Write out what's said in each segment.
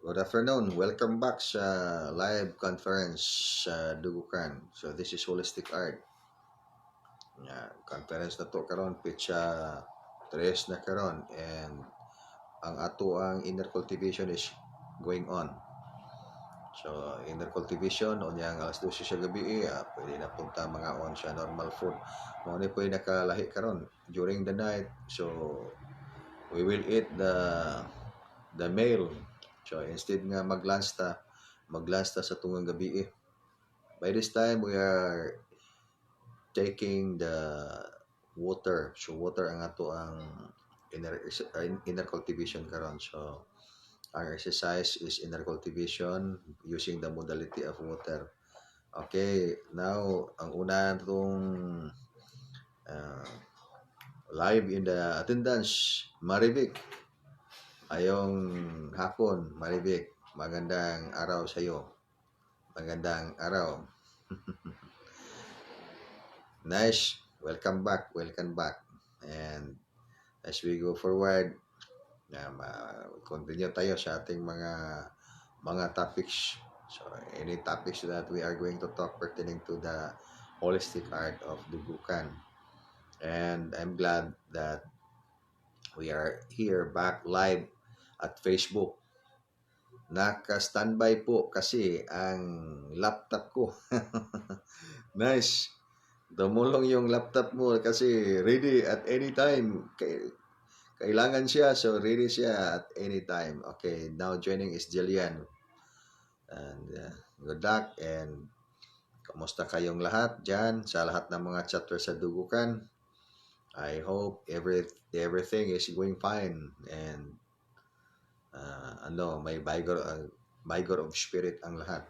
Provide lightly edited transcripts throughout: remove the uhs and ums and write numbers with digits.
Good afternoon. Welcome back sa live conference sa Dugukan. So this is Holistic Art. Conference na to karon pitsa 3 na karon, and ang ato ang inner cultivation is going on. So inner cultivation unyang alas 12 sa gabi, pwede na punta mga on siya normal food. Mo ni pwede nakalahi karon during the night. So we will eat the meal. So instead nga maglunch ta sa tungang gabi. By this time we are taking the water. So water ang ato ang inner cultivation karon. So our exercise is inner cultivation using the modality of water. Okay, now ang una itong live in the attendance, Maribik. Ayong hapon, Maribik. Magandang araw sa iyo. Magandang araw. Nice. Welcome back. Welcome back. And as we go forward, continue tayo sa ating mga topics. So, any topics that we are going to talk pertaining to the holistic art of Dugukan. And I'm glad that we are here back live at Facebook. Naka-standby po kasi ang laptop ko. Nice. Dumulong yung laptop mo kasi ready at any time. Kailangan siya, so ready siya at any time. Okay, now joining is Jillian. And good luck, and kamusta kayong lahat dyan sa lahat ng mga chatters sa Dugukan. I hope everything is going fine, and may vigor of spirit ang lahat.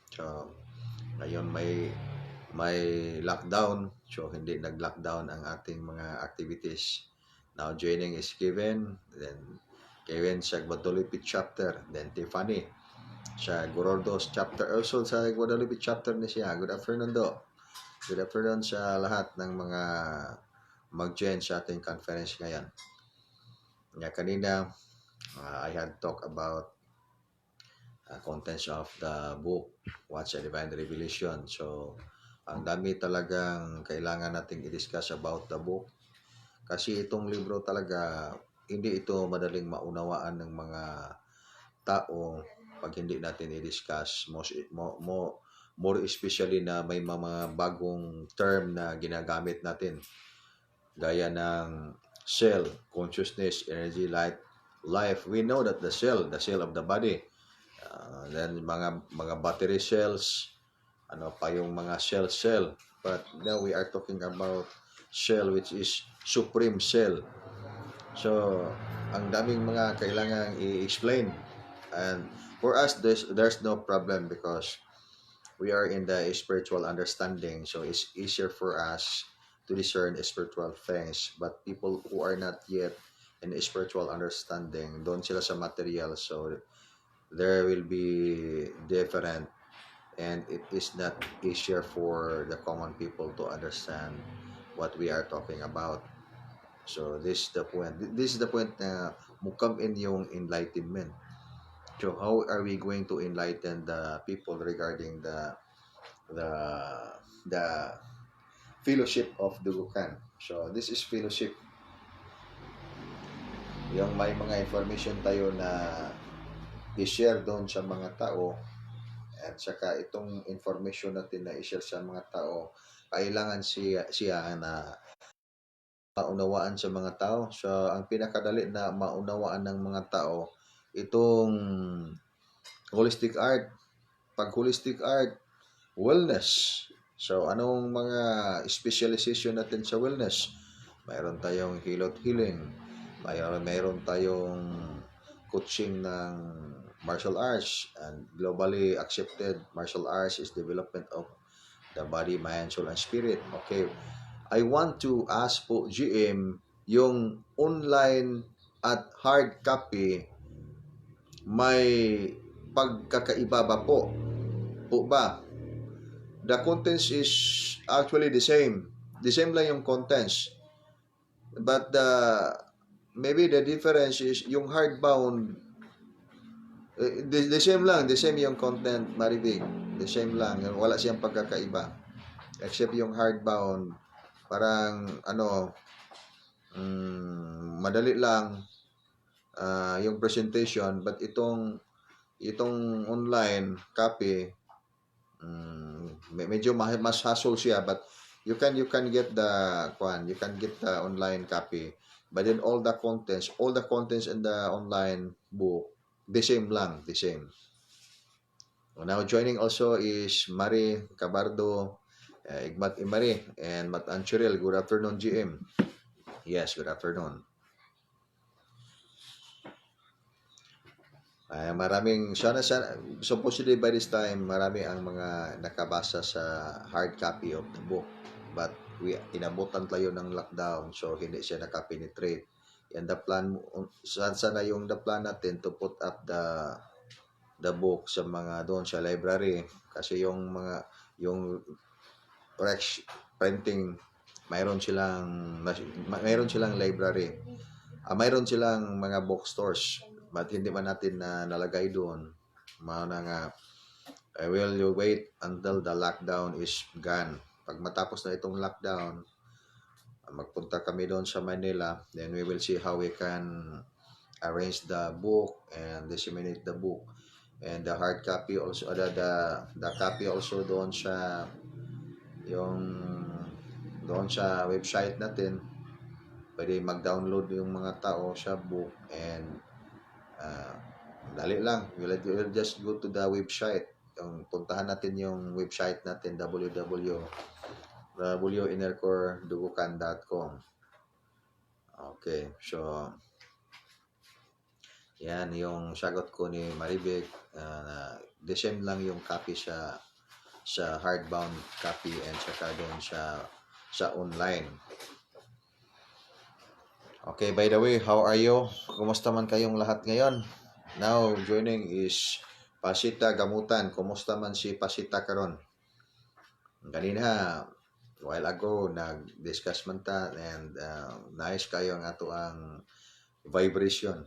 So ngayon may lockdown, so hindi nag-lockdown ang ating mga activities. Now joining is Kevin, then Kevin sa Guadalupe chapter, then Tiffany sa Gorordos chapter. Also sa Guadalupe chapter ni siya. Good afternoon do. Good afternoon sa lahat ng mga mag-join sa ating conference ngayon. Kanina I had talked about contents of the book, What's a Divine Revelation. So ang dami talagang kailangan nating i-discuss about the book. Kasi itong libro talaga, hindi ito madaling maunawaan ng mga tao pag hindi natin i-discuss. More especially na may mga bagong term na ginagamit natin. Gaya ng cell, consciousness, energy, life. We know that the cell of the body. Then mga battery cells, ano pa yung mga cell. But now we are talking about cell, which is supreme cell. So ang daming mga kailangang i-explain, and for us there's no problem because we are in the spiritual understanding, so it's easier for us to discern spiritual things. But people who are not yet in spiritual understanding, doon sila sa material, so there will be different, and it is not easier for the common people to understand what we are talking about. So this is the point. This is the point na come in yung enlightenment. So how are we going to enlighten the people regarding the fellowship of Dugukan? So this is fellowship. Yung may mga information tayo na i-share doon sa mga tao, at saka itong information natin na i-share sa mga tao, kailangan siya na maunawaan sa mga tao. So ang pinakadali na maunawaan ng mga tao itong holistic art. Pag holistic art, wellness. So anong mga specialization natin sa wellness? Mayroon tayong health healing, mayroon tayong coaching ng martial arts, and globally accepted martial arts is development of the body, mind, soul, and spirit. Okay, I want to ask po GM, yung online at hard copy, may pagkakaiba ba po? Po ba? The contents is actually the same. The same lang yung contents. But maybe the difference is yung hardbound, The same lang, the same yung content, Maribig. The same lang, wala siyang pagkakaiba. Except yung hardbound, parang ano, madali lang yung presentation, but itong online copy, medyo mas hassle siya, but you can get the you can get the online copy, but then all the contents in the online book, the same lang, the same. Now joining also is Mari Cabardo, Igmat Imari, and Mat Anchurel. Good afternoon, GM. Yes, good afternoon. Maraming sana supposedly by this time marami ang mga nakabasa sa hard copy of the book, but we inabutan tayo ng lockdown, so hindi siya nakapenetrate. And the plan sana yung the plan natin to put up the book sa mga doon sa library, kasi yung Rex printing, mayroon silang library. Mayroon silang mga bookstores, but hindi man natin na nalagay doon. Mauna nga, I will wait until the lockdown is gone. Pag matapos na itong lockdown, magpunta kami doon sa Manila, then we will see how we can arrange the book and disseminate the book. And the hard copy also, the copy also doon sa website natin, pwede mag-download yung mga tao sa book, and dali lang, we'll just go to the website. Puntahan natin yung website natin, www.innercoredugukan.com. Okay, so yan yung sagot ko ni Maribek. The same lang yung copy sa hardbound copy and saka doon sa online. Okay, by the way, how are you? Kumusta man kayong lahat ngayon? Now, joining is Pasita Gamutan. Kumusta man si Pasita karon? Kanina, while ago, nag-discuss man ta, and nice kayo ang ato ang vibration.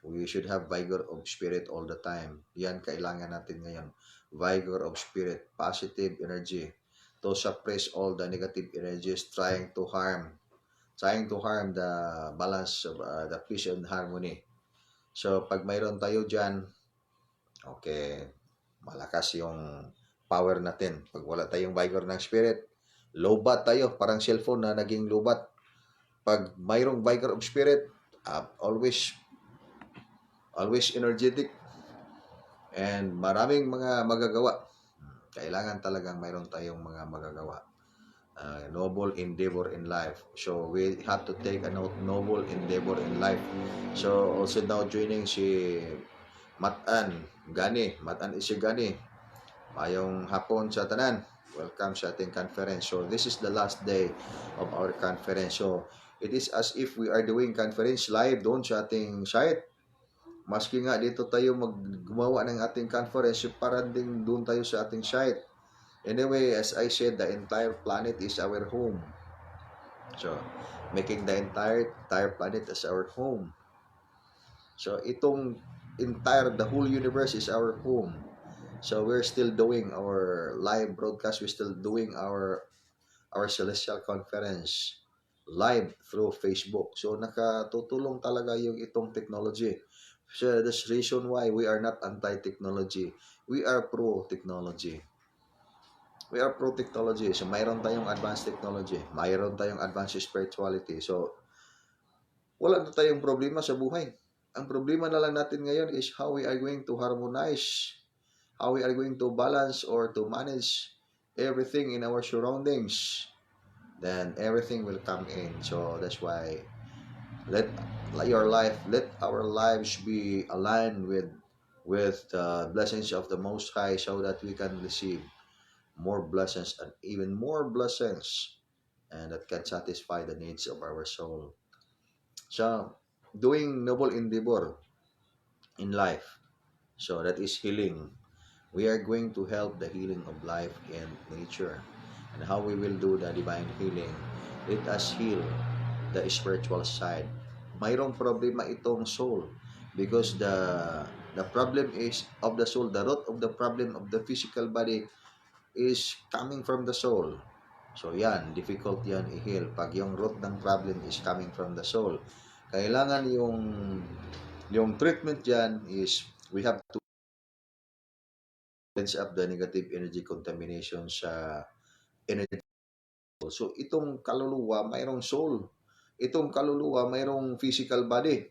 We should have vigor of spirit all the time. Yan kailangan natin ngayon. Vigor of spirit, positive energy to suppress all the negative energies trying to harm the balance of the peace and harmony. So, pag mayroon tayo dyan, okay, malakas yung power natin. Pag wala tayong vigor ng spirit, lobat tayo, parang cellphone na naging lobat. Pag mayroong vigor of spirit, always energetic, and maraming mga magagawa. Kailangan talagang mayroon tayong mga magagawa. Noble endeavor in life. So we have to take a noble endeavor in life. So also now joining si Matan Isigani. Mayong hapon sa tanan. Welcome sa ating conference. So this is the last day of our conference. So it is as if we are doing conference live doon sa ating site. Maski nga dito tayo gumawa ng ating conference, para din doon tayo sa ating site. Anyway, as I said, the entire planet is our home. So, making the entire planet as our home. So, the whole universe is our home. So, we're still doing our live broadcast. We're still doing our celestial conference live through Facebook. So, nakatutulong talaga yung itong technology. So, that's the reason why we are not anti-technology. We are pro-technology. We are pro-technology. So, mayroon tayong advanced technology. Mayroon tayong advanced spirituality. So, wala na tayong problema sa buhay. Ang problema na lang natin ngayon is how we are going to harmonize, how we are going to balance or to manage everything in our surroundings. Then, everything will come in. So, that's why let our lives be aligned with the blessings of the Most High, so that we can receive more blessings and even more blessings, and that can satisfy the needs of our soul. So, doing noble endeavor in life, so that is healing. We are going to help the healing of life and nature. And how we will do the divine healing? Let us heal the spiritual side. Mayroong problema itong soul. because the problem is of the soul. The root of the problem of the physical body is coming from the soul. So yan, difficult yan i-heal pag yung root ng problem is coming from the soul. Kailangan yung treatment dyan is we have to cleanse up the negative energy contamination sa energy. So itong kaluluwa mayroong soul. Itong kaluluwa mayroong physical body.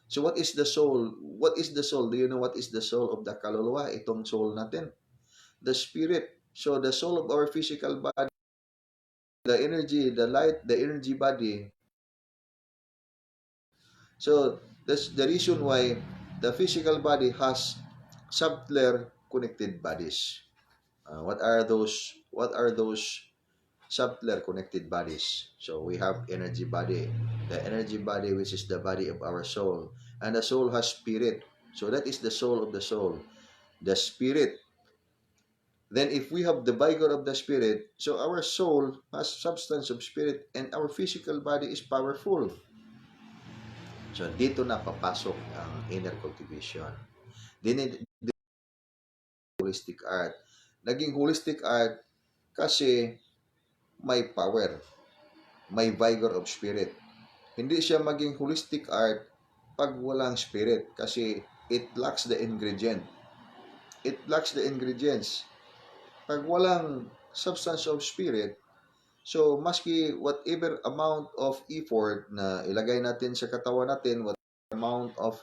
So what is the soul? What is the soul? Do you know what is the soul of the kaluluwa? Itong soul natin. The spirit. So the soul of our physical body, the energy, the light, the energy body. So that's the reason why the physical body has subtler connected bodies. What are those? What are those subtler connected bodies? So we have energy body, the energy body which is the body of our soul, and the soul has spirit. So that is the soul of the soul, the spirit. Then if we have the vigor of the spirit, so our soul has substance of spirit and our physical body is powerful. So dito na papasok ang inner cultivation. Din holistic art. Naging holistic art kasi may power, may vigor of spirit. Hindi siya maging holistic art pag walang spirit kasi it lacks the ingredient. It lacks the ingredients. Pag walang substance of spirit, so maski whatever amount of effort na ilagay natin sa katawan natin, what amount of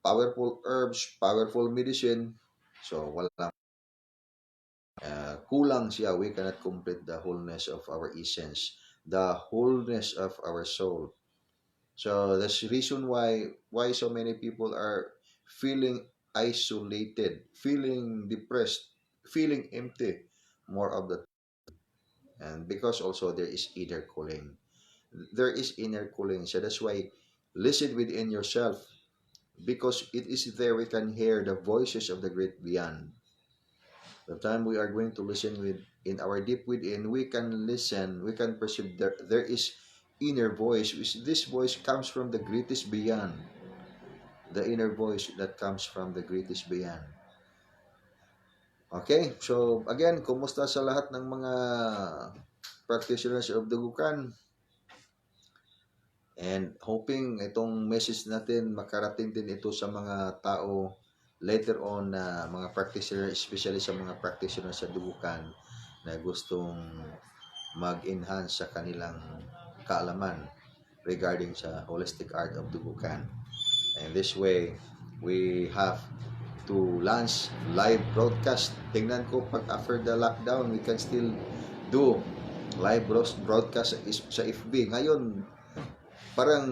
powerful herbs, powerful medicine, so walang kulang siya. We cannot complete the wholeness of our essence, the wholeness of our soul. So that's the reason why so many people are feeling isolated, feeling depressed, feeling empty more of the, and because also there is inner cooling. There is inner cooling. So that's why listen within yourself, because it is there we can hear the voices of the great beyond. The time we are going to listen with in our deep within, we can listen, we can perceive there is inner voice, which this voice comes from the greatest beyond. The inner voice that comes from the greatest beyond. Okay, so again, kumusta sa lahat ng mga practitioners of Dugukan? And hoping itong message natin makarating din ito sa mga tao later on na mga practitioner, especially sa mga practitioner sa Dugukan na gustong mag-enhance sa kanilang kaalaman regarding sa holistic art of Dugukan. And this way, we have to launch live broadcast. Tingnan ko pag after the lockdown, we can still do live broadcast sa FB. Ngayon, parang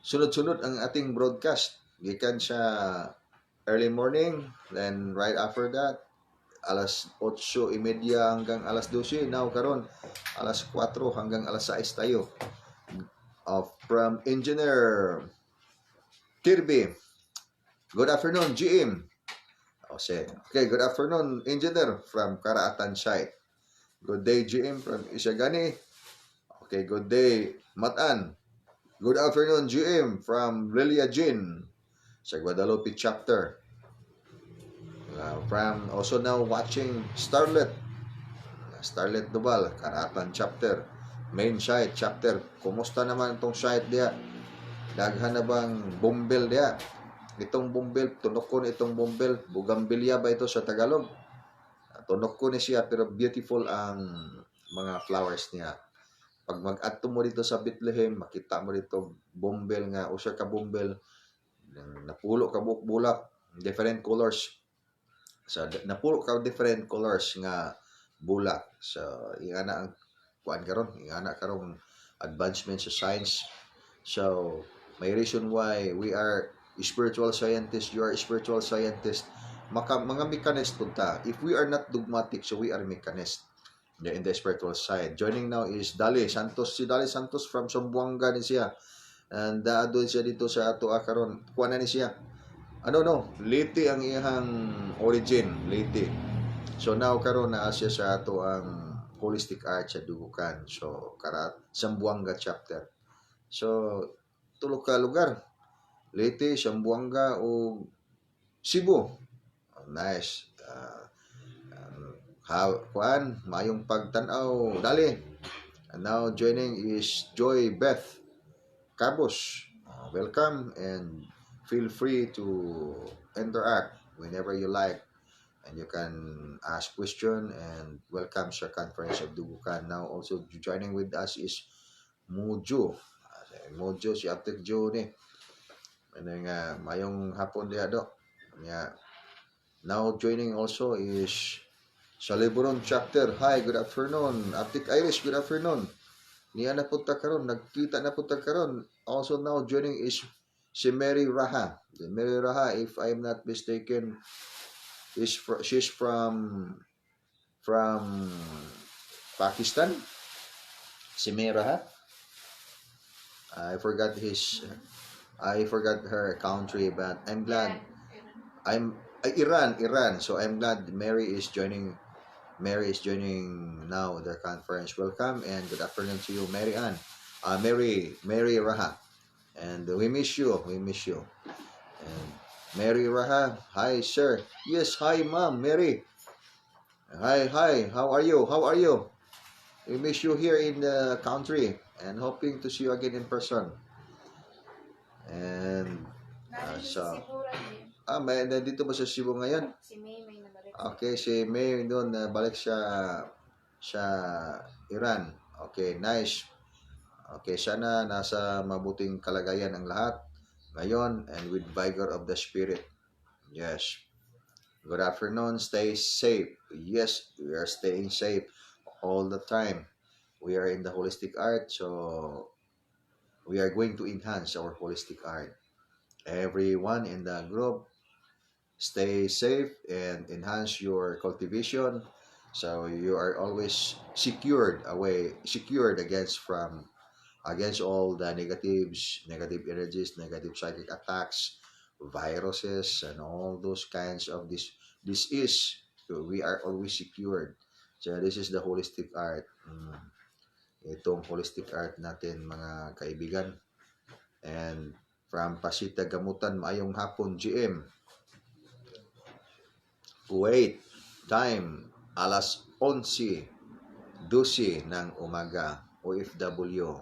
sunod-sunod ang ating broadcast. Gikan sa early morning, then right after that, alas 8:30 hanggang alas 12. Now, karon alas 4 hanggang alas 6 tayo. From Engineer Kirby. Good afternoon, GM. Okay, good afternoon, Engineer from Karaatan site. Good day, GM from Isagani. Okay, good day, Matan. Good afternoon, GM from Lilia Jin sa Guadalupe chapter. From also now watching Starlet Duval, Karatan chapter. Main site chapter. Kumusta naman itong site diya? Daghan na bang bumbel diya? Itong bumbel, tunok ko itong bumbel. Bugambilya ba ito sa Tagalog? Tunok ko ni siya pero beautiful ang mga flowers niya. Pag mag-adto mo dito sa Bethlehem, makita mo dito bumbel nga, usa ka bumbel, napulo ka bulak, different colors. So, napulo ka different colors nga bulak. So, ingana ang kuan karon, ingana karong advancement sa science. So, may reason why we are spiritual scientists, you are spiritual scientist. Mga mechanist punta. If we are not dogmatic, so we are mechanist. In the spiritual side. Joining now is Dali Santos. Si Dali Santos from Zamboanga ni siya. And doon siya dito sa ato karon. Kuha na ni siya. Liti ang iyang origin. Liti. So now karon na siya sa ato ang holistic art sa Dugukan. So Zamboanga chapter. So tulo ka lugar. Leyte, Zamboanga o Cebu. Nice. Kuan, mayong pagtanaw, dali. And now joining is Joy Beth Cabos. Welcome and feel free to interact whenever you like. And you can ask question and welcome sa conference of Dugukan. Now also joining with us is Mojo. Mojo si Aptek Jo ni. Ano nga mayong hapon diha do. Now joining also is sa Liburon chapter. Hi, good afternoon. Aptik Iris, good afternoon. Niya na punta karon, nagkita na punta karon. Also now joining is si Mary Raha. Mary Raha, if I'm not mistaken, she's from Pakistan. Si Mary Raha. I forgot her country, but I'm glad I'm Iran. So I'm glad Mary is joining now the conference. Welcome and good afternoon to you, Mary Ann. Mary Raha. And we miss you. And Mary Raha, hi sir. Yes, hi ma'am, Mary. Hi. How are you? We miss you here in the country and hoping to see you again in person. And may nandito ba sa Cebu ngayon? Si May nabalik. Okay, si May doon balik sa Iran. Okay, nice. Okay, sana nasa mabuting kalagayan ang lahat ngayon and with vigor of the spirit. Yes. Good afternoon. Stay safe. Yes, we are staying safe all the time. We are in the holistic art, so we are going to enhance our holistic art. Everyone in the group, stay safe and enhance your cultivation so you are always secured against all the negative energies, negative psychic attacks, viruses, and all those kinds of disease. So we are always secured. So this is the holistic art. Itong holistic art natin mga kaibigan. And from Pasita Gamutan, maayong hapon GM. Kuwait, time, alas 11:12 ng umaga, OFW,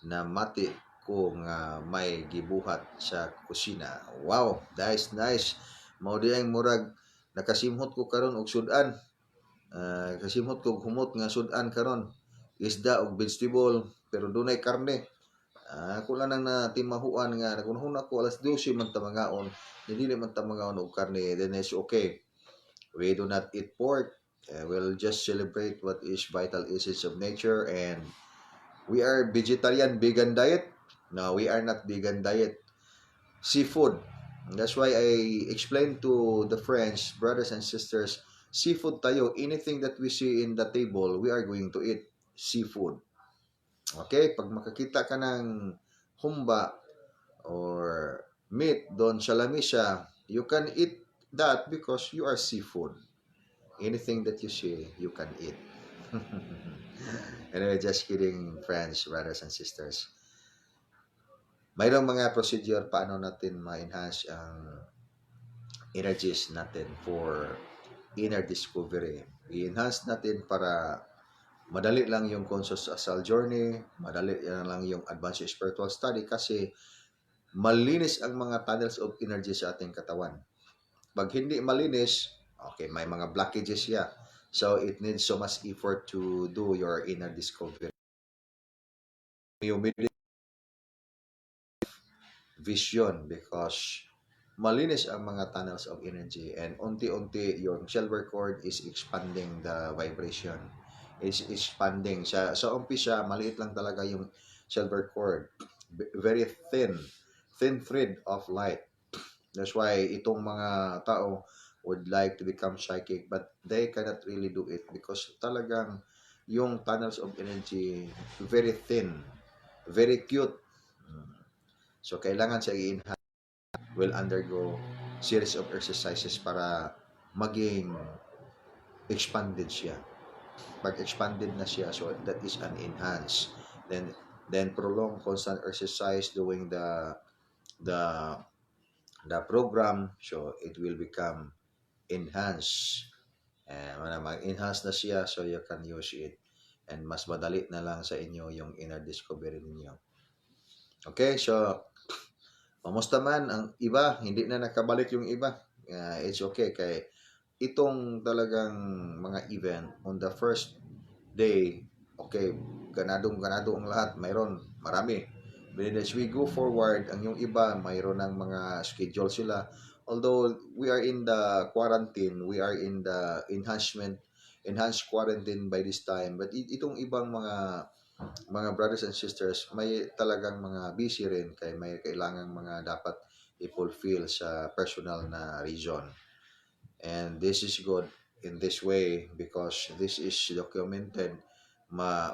na mati ko nga may gibuhat sa kusina. Wow, nice. Mao di ang murag nakasimhot ko karon og sudan. Kasimhot ko humot nga sudan karon. Isda og vegetable pero dunay karne. Ako lang nang natimahuan nga nagunahon ako alas 12 man tamangaon. Dili man tamangaon og karne, then it's okay. We do not eat pork. We'll just celebrate what is vital essence of nature, and we are vegan diet. No, we are not vegan diet. Seafood. That's why I explained to the friends, brothers and sisters, seafood tayo. Anything that we see in the table, we are going to eat seafood. Okay? Pag makakita ka ng humba or meat doon sa lamisa, you can eat that because you are seafood. Anything that you see, you can eat. Anyway, just kidding, friends, brothers, and sisters. Mayroong mga procedure paano natin ma-enhance ang energies natin for inner discovery. I-enhance natin para madali lang yung conscious asal journey, madali lang yung advanced spiritual study kasi malinis ang mga tunnels of energy sa ating katawan. Pag hindi malinis, okay, may mga blockages siya. So, it needs so much effort to do your inner discovery. Humility, vision, because malinis ang mga tunnels of energy and unti-unti your silver cord is expanding the vibration. Is expanding. Sa umpisa, maliit lang talaga yung silver cord. Very thin thread of light. That's why itong mga tao would like to become psychic but they cannot really do it because talagang yung tunnels of energy very thin, very cute. So kailangan siya i-enhance, will undergo series of exercises para maging expanded siya. Pag expanded na siya, so that is an enhance. Then prolong constant exercise doing the the the program, so it will become enhanced. Mag-enhance na siya, so you can use it. And mas madali na lang sa inyo yung inner discovery ninyo. Okay, so kamusta man ang iba, hindi na nakabalik yung iba. It's okay kay itong talagang mga event on the first day, okay, ganadong-ganado ang lahat, mayroon, marami. But as we go forward, ang yung iba, mayroon ng mga schedule sila. Although we are in the quarantine, we are in the enhanced quarantine by this time. But itong ibang mga brothers and sisters, may talagang mga busy rin kay may kailangang mga dapat i-fulfill sa personal na reason. And this is good in this way because this is documented. Ma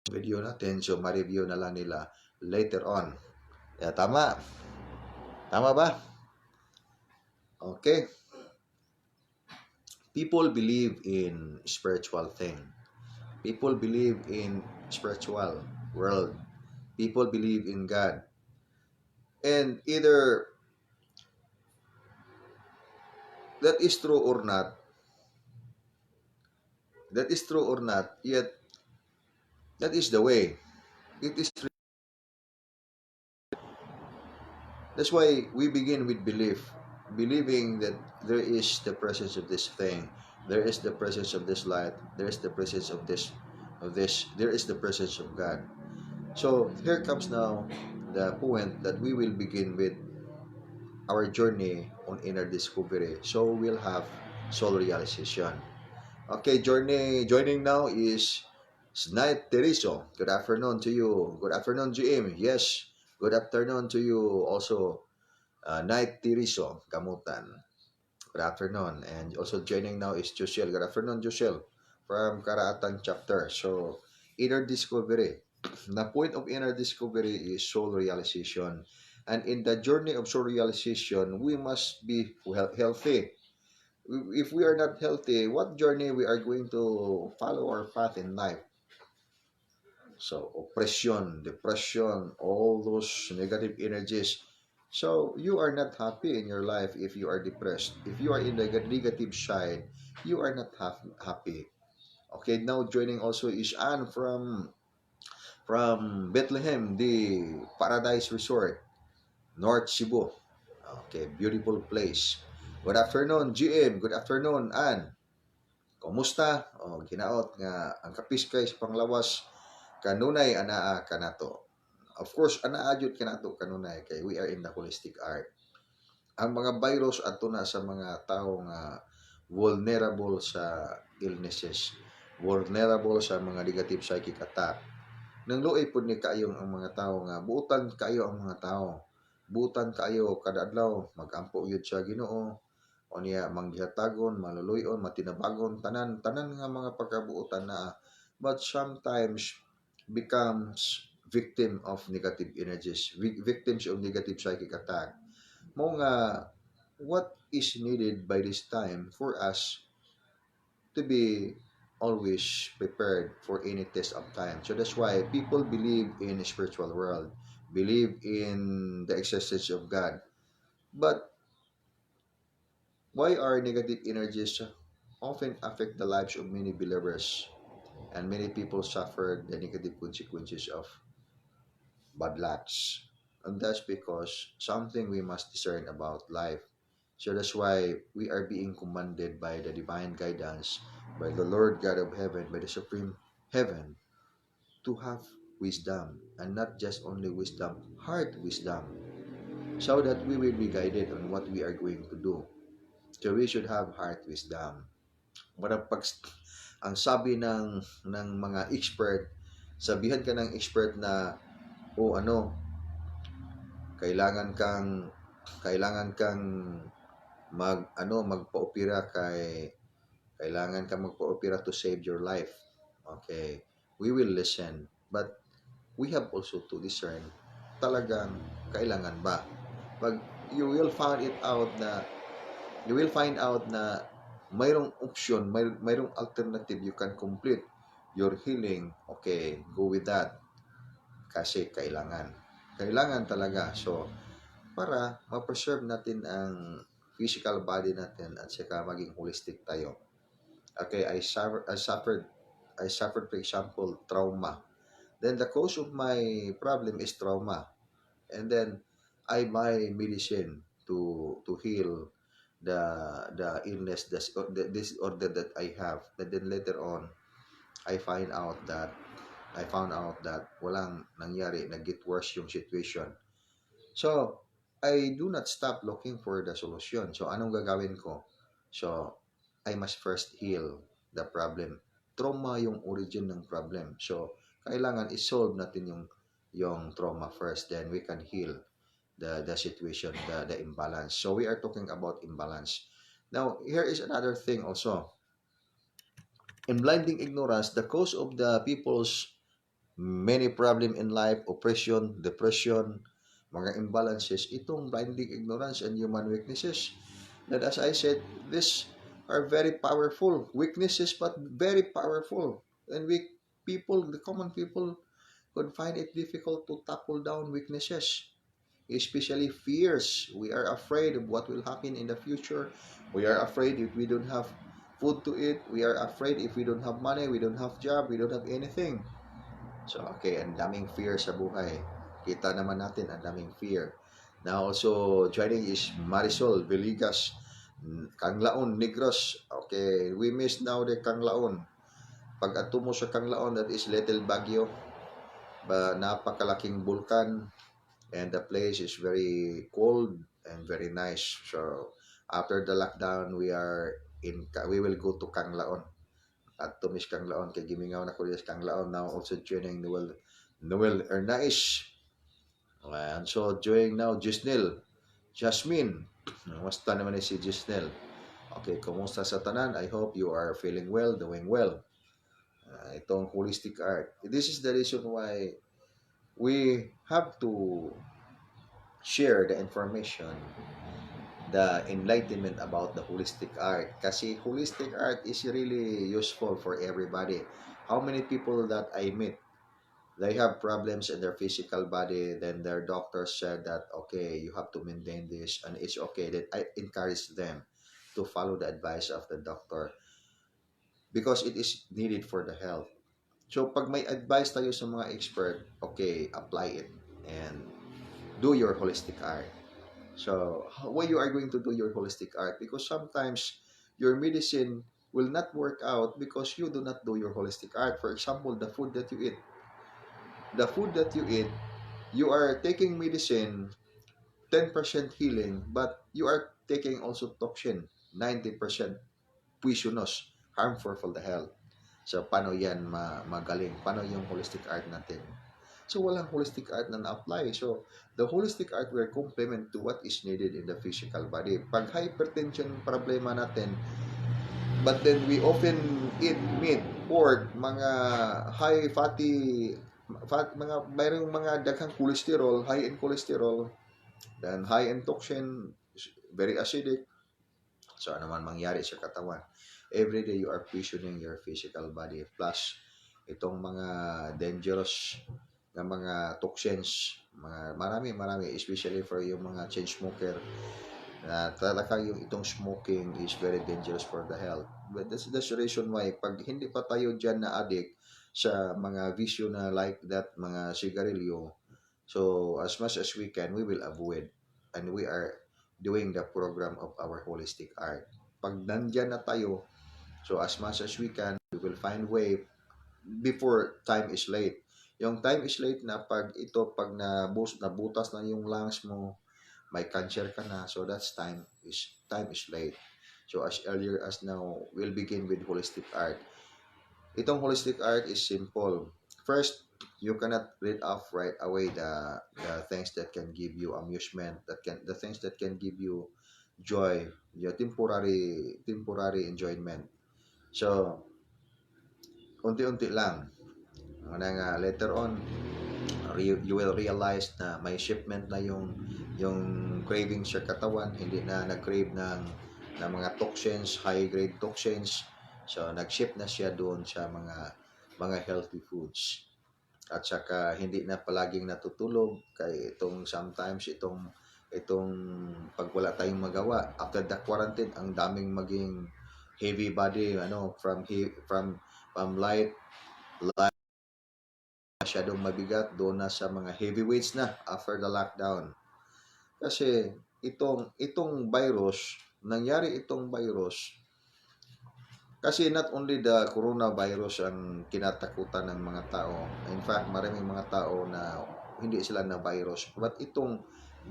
video natin, so ma-review na lang nila later on. Tama? Tama ba? Okay. People believe in spiritual thing. People believe in spiritual world. People believe in God. And either that is true or not, yet that is the way. It is. That's why we begin with belief, believing that there is the presence of this thing, there is the presence of this light, there is the presence of this, there is the presence of God. So here comes now the point that we will begin with our journey on inner discovery. So we'll have soul realization. Okay, joining now is Night Teriso. Good afternoon to you. Good afternoon, GM. Yes, good afternoon to you also. Night Tiriso, Gamutan. Good afternoon. And also joining now is Joshel. Good afternoon, Joshel, from Karaatan chapter. So, inner discovery. The point of inner discovery is soul realization. And in the journey of soul realization, we must be healthy. If we are not healthy, what journey we are going to follow our path in life? So, oppression, depression, all those negative energies. So, you are not happy in your life if you are depressed. If you are in the negative side, you are not happy. Okay, now joining also is Anne from Bethlehem, the Paradise Resort, North Cebu. Okay, beautiful place. Good afternoon, GM. Good afternoon, Anne. Kumusta? Ginaot nga ang kapiskay sa panglawas kanunay anaa kanato. Of course, anaa jud kanato kanunay kay we are in the holistic art. Ang mga virus adto na sa mga tawo nga vulnerable sa illnesses, vulnerable sa mga negative psychic attack. Nang luoy pud ni kaayong ang mga tawo nga buutan kayo ang mga tawo. Buutan kayo kada adlaw magampo gyud sa Ginoo. O niya manggihatagon, maluluyon, matinabagon tanan nga mga pagkabuutan na, but sometimes becomes victim of negative energies, victims of negative psychic attack. Mo nga, what is needed by this time for us to be always prepared for any test of time. So that's why people believe in the spiritual world, believe in the existence of God. But why are negative energies often affect the lives of many believers, and many people suffer the negative consequences of bad lucks? And that's because something we must discern about life. So that's why we are being commanded by the divine guidance, by the Lord God of heaven, by the supreme heaven, to have wisdom, and not just only wisdom, heart wisdom, so that we will be guided on what we are going to do. So we should have heart wisdom. But ang sabi ng mga expert, sabihan ka ng expert na kailangan kang magpa-opera kailangan kang magpa-opera to save your life. Okay, we will listen, but we have also to discern talagang kailangan ba. Pag you will find out na mayroong option, mayroong alternative, you can complete your healing. Okay, go with that kasi kailangan. Kailangan talaga. So, para ma-preserve natin ang physical body natin at saka maging holistic tayo. Okay, I suffered, for example, trauma. Then the cause of my problem is trauma. And then I buy medicine to heal the illness, the disorder that I have. And then later on, I find out that walang nangyari, nag-get worse yung situation. So, I do not stop looking for the solution. So, anong gagawin ko? So, I must first heal the problem. Trauma yung origin ng problem. So, kailangan i-solve natin yung trauma first. Then, we can heal the situation, the imbalance. So, we are talking about imbalance. Now, here is another thing also. In blinding ignorance, the cause of the people's many problem in life, oppression, depression, mga imbalances, itong blinding ignorance and human weaknesses. That as I said, these are very powerful weaknesses, but very powerful. And the common people, could find it difficult to tackle down weaknesses, especially fears. We are afraid of what will happen in the future. We are afraid if we don't have food to eat. We are afraid if we don't have money, we don't have job, we don't have anything. So, okay, ang daming fear sa buhay. Kita naman natin, ang daming fear. Now, also, joining is Marisol Villegas, Kanglaon, Negros. Okay, we miss now the Kanglaon. Pag ato mo sa Kanglaon, that is Little Baguio. Napakalaking bulkan, and the place is very cold and very nice. So, after the lockdown, we will go to Kanglaon at tumis kang laon kay gimingaw na ko kang laon now also joining Noel Ernais, and so joining now Jasmine. Musta naman si Gisnel? Okay, kumusta sa tanan? I hope you are feeling well, doing well. Itong holistic art, this is the reason why we have to share the information, the enlightenment about the holistic art, kasi holistic art is really useful for everybody. How many people that I meet, they have problems in their physical body, then their doctor said that okay, you have to maintain this and it's okay. That I encourage them to follow the advice of the doctor because it is needed for the health. So pag may advice tayo sa mga expert, okay, apply it and do your holistic art. So, why you are going to do your holistic art? Because sometimes your medicine will not work out because you do not do your holistic art. For example, the food that you eat. The food that you eat, you are taking medicine, 10% healing, but you are taking also toxin, 90% poisonous, harmful for the health. So, paano yan magaling? Paano yung holistic art natin? So, walang holistic art na na-apply. So, the holistic art will complement to what is needed in the physical body. Pag hypertension problema natin, but then we often eat meat, pork, mga high mayroong mga daghang cholesterol, high in cholesterol, then high in toxin, very acidic. So, ano man mangyari sa katawan? Every day you are poisoning your physical body. Plus, itong mga dangerous na mga toxins, marami, especially for yung mga chain smoker, na talagang yung itong smoking is very dangerous for the health. But that's the reason why, pag hindi pa tayo dyan na addict sa mga visyo na like that, mga sigarilyo, so as much as we can, we will avoid. And we are doing the program of our holistic art. Pag nandyan na tayo, so as much as we can, we will find way before time is late. Yung time is late na pag nabutas na yung lungs mo, may cancer ka na, so that's time is late. So as earlier as now, we'll begin with holistic art. Itong holistic art is simple. First, you cannot read off right away the things that can give you amusement, the things that can give you joy, your temporary enjoyment. So, unti-unti lang. Later on, you will realize na may shipment na yung craving sa katawan, hindi na nag-crave ng mga toxins, high grade toxins. So nag-ship na siya doon sa mga healthy foods. at saka hindi na palaging natutulog kay itong sometimes itong pag wala tayong magawa after the quarantine ang daming maging heavy body from light masyadong mabigat doon na sa mga heavyweights na after the lockdown. Kasi itong virus, nangyari itong virus kasi not only the coronavirus ang kinatakutan ng mga tao. In fact, maraming mga tao na hindi sila na virus, but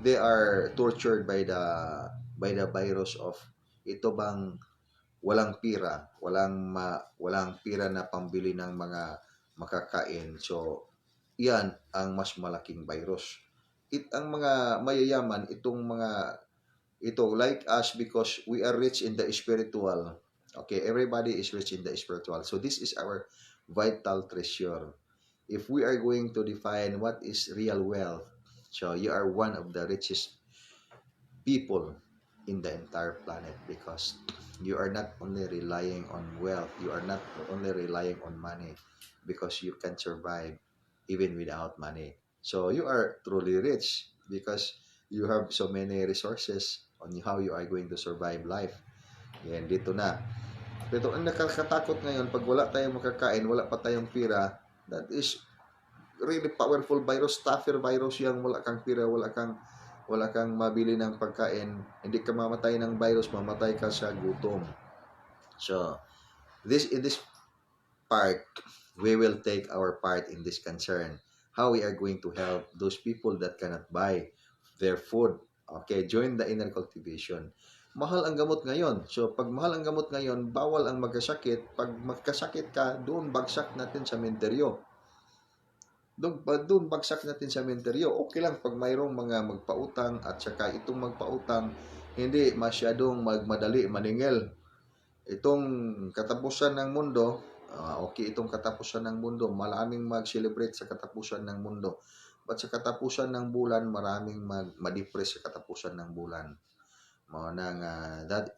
they are tortured by the virus of ito bang walang pira, walang pira na pambili ng mga makakain. So, yan ang mas malaking virus. Ang mga mayayaman, ito like us because we are rich in the spiritual. Okay, everybody is rich in the spiritual. So this is our vital treasure. If we are going to define what is real wealth, so you are one of the richest people in the entire planet because you are not only relying on wealth, you are not only relying on money because you can survive even without money. So you are truly rich because you have so many resources on how you are going to survive life. Yan, dito na. Pero ang nakakatakot ngayon, pag wala tayong makakain, wala pa tayong pira, that is really powerful virus, tougher virus yang wala kang pira, wala kang mabili ng pagkain, hindi ka mamatay ng virus, mamatay ka sa gutom. So, in this part, we will take our part in this concern. How we are going to help those people that cannot buy their food. Okay, join the inner cultivation. Mahal ang gamot ngayon. So, pag mahal ang gamot ngayon, bawal ang magkasakit. Pag magkasakit ka, doon bagsak natin sa menteryo. Doon bagsak natin sa menteryo. Okay lang pag mayroong mga magpautang at saka itong magpautang, hindi masyadong magmadali, maningil. Itong katapusan ng mundo, okay itong katapusan ng mundo, maraming mag-celebrate sa katapusan ng mundo. But sa katapusan ng bulan, maraming ma-depress sa katapusan ng bulan.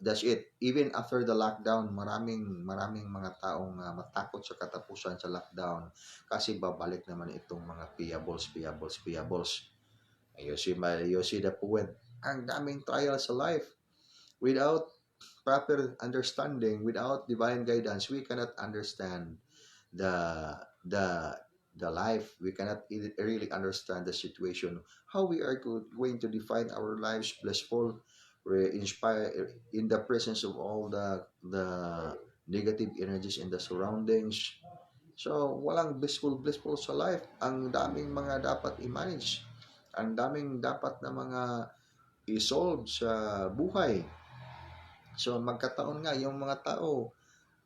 That's it. Even after the lockdown, maraming mga taong matakot sa katapusan sa lockdown kasi babalik naman itong mga piables. You see the point. Ang daming trial sa life. Without proper understanding, without divine guidance, we cannot understand the the the life. We cannot really understand the situation. How we are going to define our lives blissful, inspire in the presence of all the negative energies in the surroundings. So, walang blissful sa life. Ang daming mga dapat i-manage. Ang daming dapat na mga i-solve sa buhay. So, magkataon nga yung mga tao,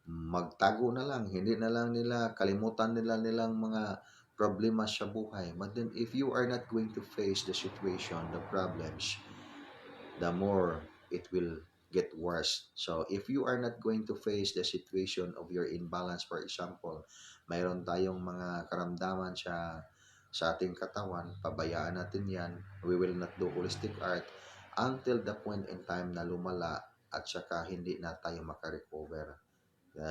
magtago na lang, hindi na lang nila, kalimutan nilang mga problema sa buhay. But then, if you are not going to face the situation, the problems, the more it will get worse. So, if you are not going to face the situation of your imbalance, for example, mayroon tayong mga karamdaman sa ating katawan, pabayaan natin yan. We will not do holistic art until the point in time na lumala at saka hindi na tayo makarecover.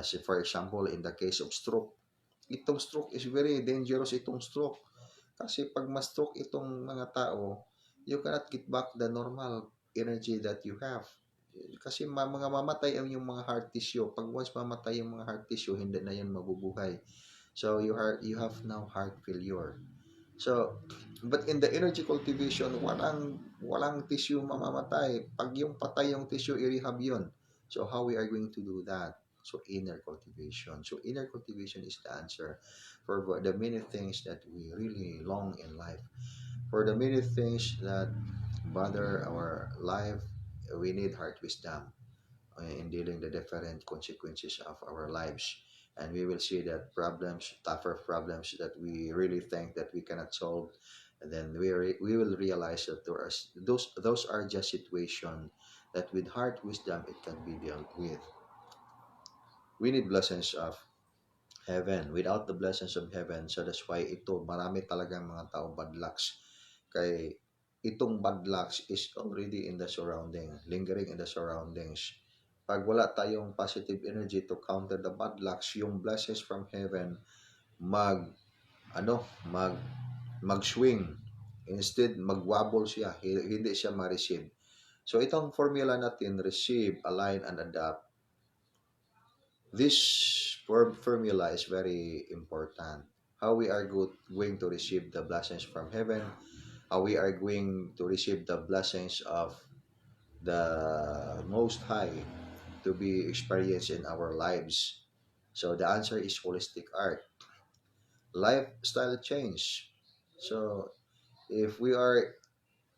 So for example, in the case of stroke, itong stroke is very dangerous itong stroke. Kasi pag ma-stroke itong mga tao, you cannot get back the normal energy that you have. Kasi mga mamatay ang yung mga heart tissue. Pag once mamatay yung mga heart tissue, hindi na yan mabubuhay. So you have now heart failure. So, but in the energy cultivation, walang tissue mamamatay. Pag yung patay yung tissue, i-rehab yun. So, how we are going to do that? So, inner cultivation. So, inner cultivation is the answer for the many things that we really long in life. For the many things that bother our life, we need heart wisdom in dealing the different consequences of our lives. And we will see that tougher problems that we really think that we cannot solve, and then we will realize that those are just situations that with heart wisdom it can be dealt with. We need blessings of heaven. Without the blessings of heaven, so that's why marami talagang mga tao bad lucks. Kay itong bad lucks is already in the surrounding, lingering in the surroundings. Pag wala tayong positive energy to counter the bad lucks, yung blessings from heaven ano, mag-swing. Instead, mag-wobble siya. Hindi siya ma-receive. So, itong formula natin, receive, align, and adapt, this formula is very important. How we are going to receive the blessings from heaven, how we are going to receive the blessings of the Most High to be experienced in our lives. So the answer is holistic art, lifestyle change. So if we are,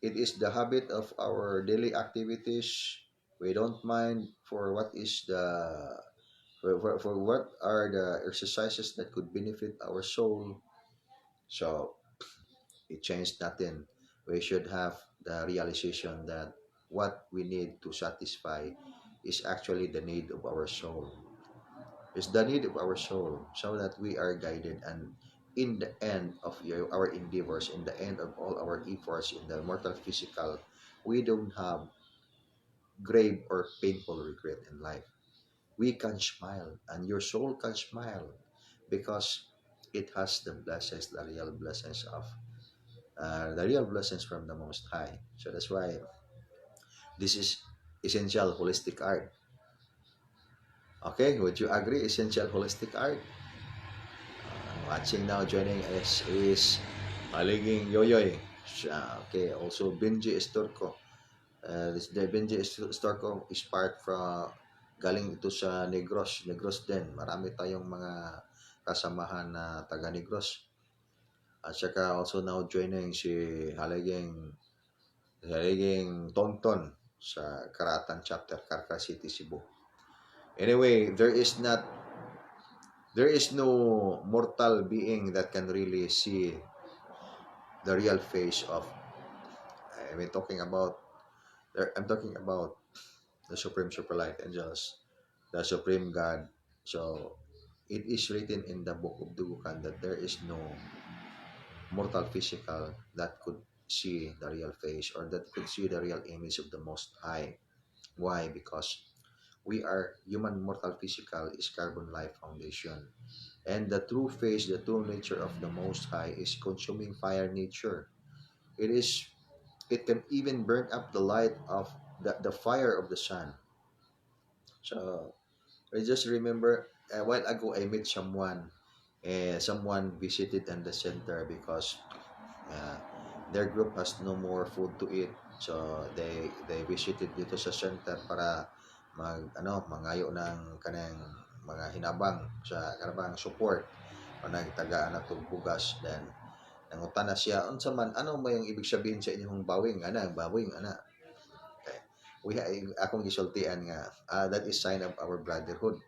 it is the habit of our daily activities. We don't mind for what is the for what are the exercises that could benefit our soul. So it changed nothing. We should have the realization that what we need to satisfy is actually the need of our soul. It's the need of our soul so that we are guided, and in the end of our endeavors, in the end of all our efforts in the mortal physical, we don't have grave or painful regret in life. We can smile, and your soul can smile because it has the blessings, the real blessings from the Most High. So that's why this is essential holistic art. Okay, would you agree? Essential holistic art. Watching now, joining us is Aliging Yoyoy. Okay, also Benji Estorco. This the Benji Estorco is part from galing ito sa Negros. Negros din. Marami tayong mga kasamahan na taga Negros. At saka also now joining si Haliging Tonton sa Karatan Chapter, Carca City, Cebu. Anyway, there is no mortal being that can really see the real face of, I mean, I'm talking about the Supreme Superlight Angels, the Supreme God. So, it is written in the book of Dugukan that there is no mortal physical that could see the real face or that could see the real image of the Most High. Why? Because we are human mortal physical is carbon life foundation. And the true face, the true nature of the Most High is consuming fire nature. It is, it can even burn up the light of the fire of the sun. So I just remember a while ago I met someone visited in the center because uh, their group has no more food to eat. So they visited dito sa center para mangayo ng kanang mga hinabang sa kanang support o nagtagaan na bugas. Then nangutan na siya unsa man ano may yung ibig sabihin sa inyong bawing ana. Okay. Akong gisultian nga that is sign of our brotherhood.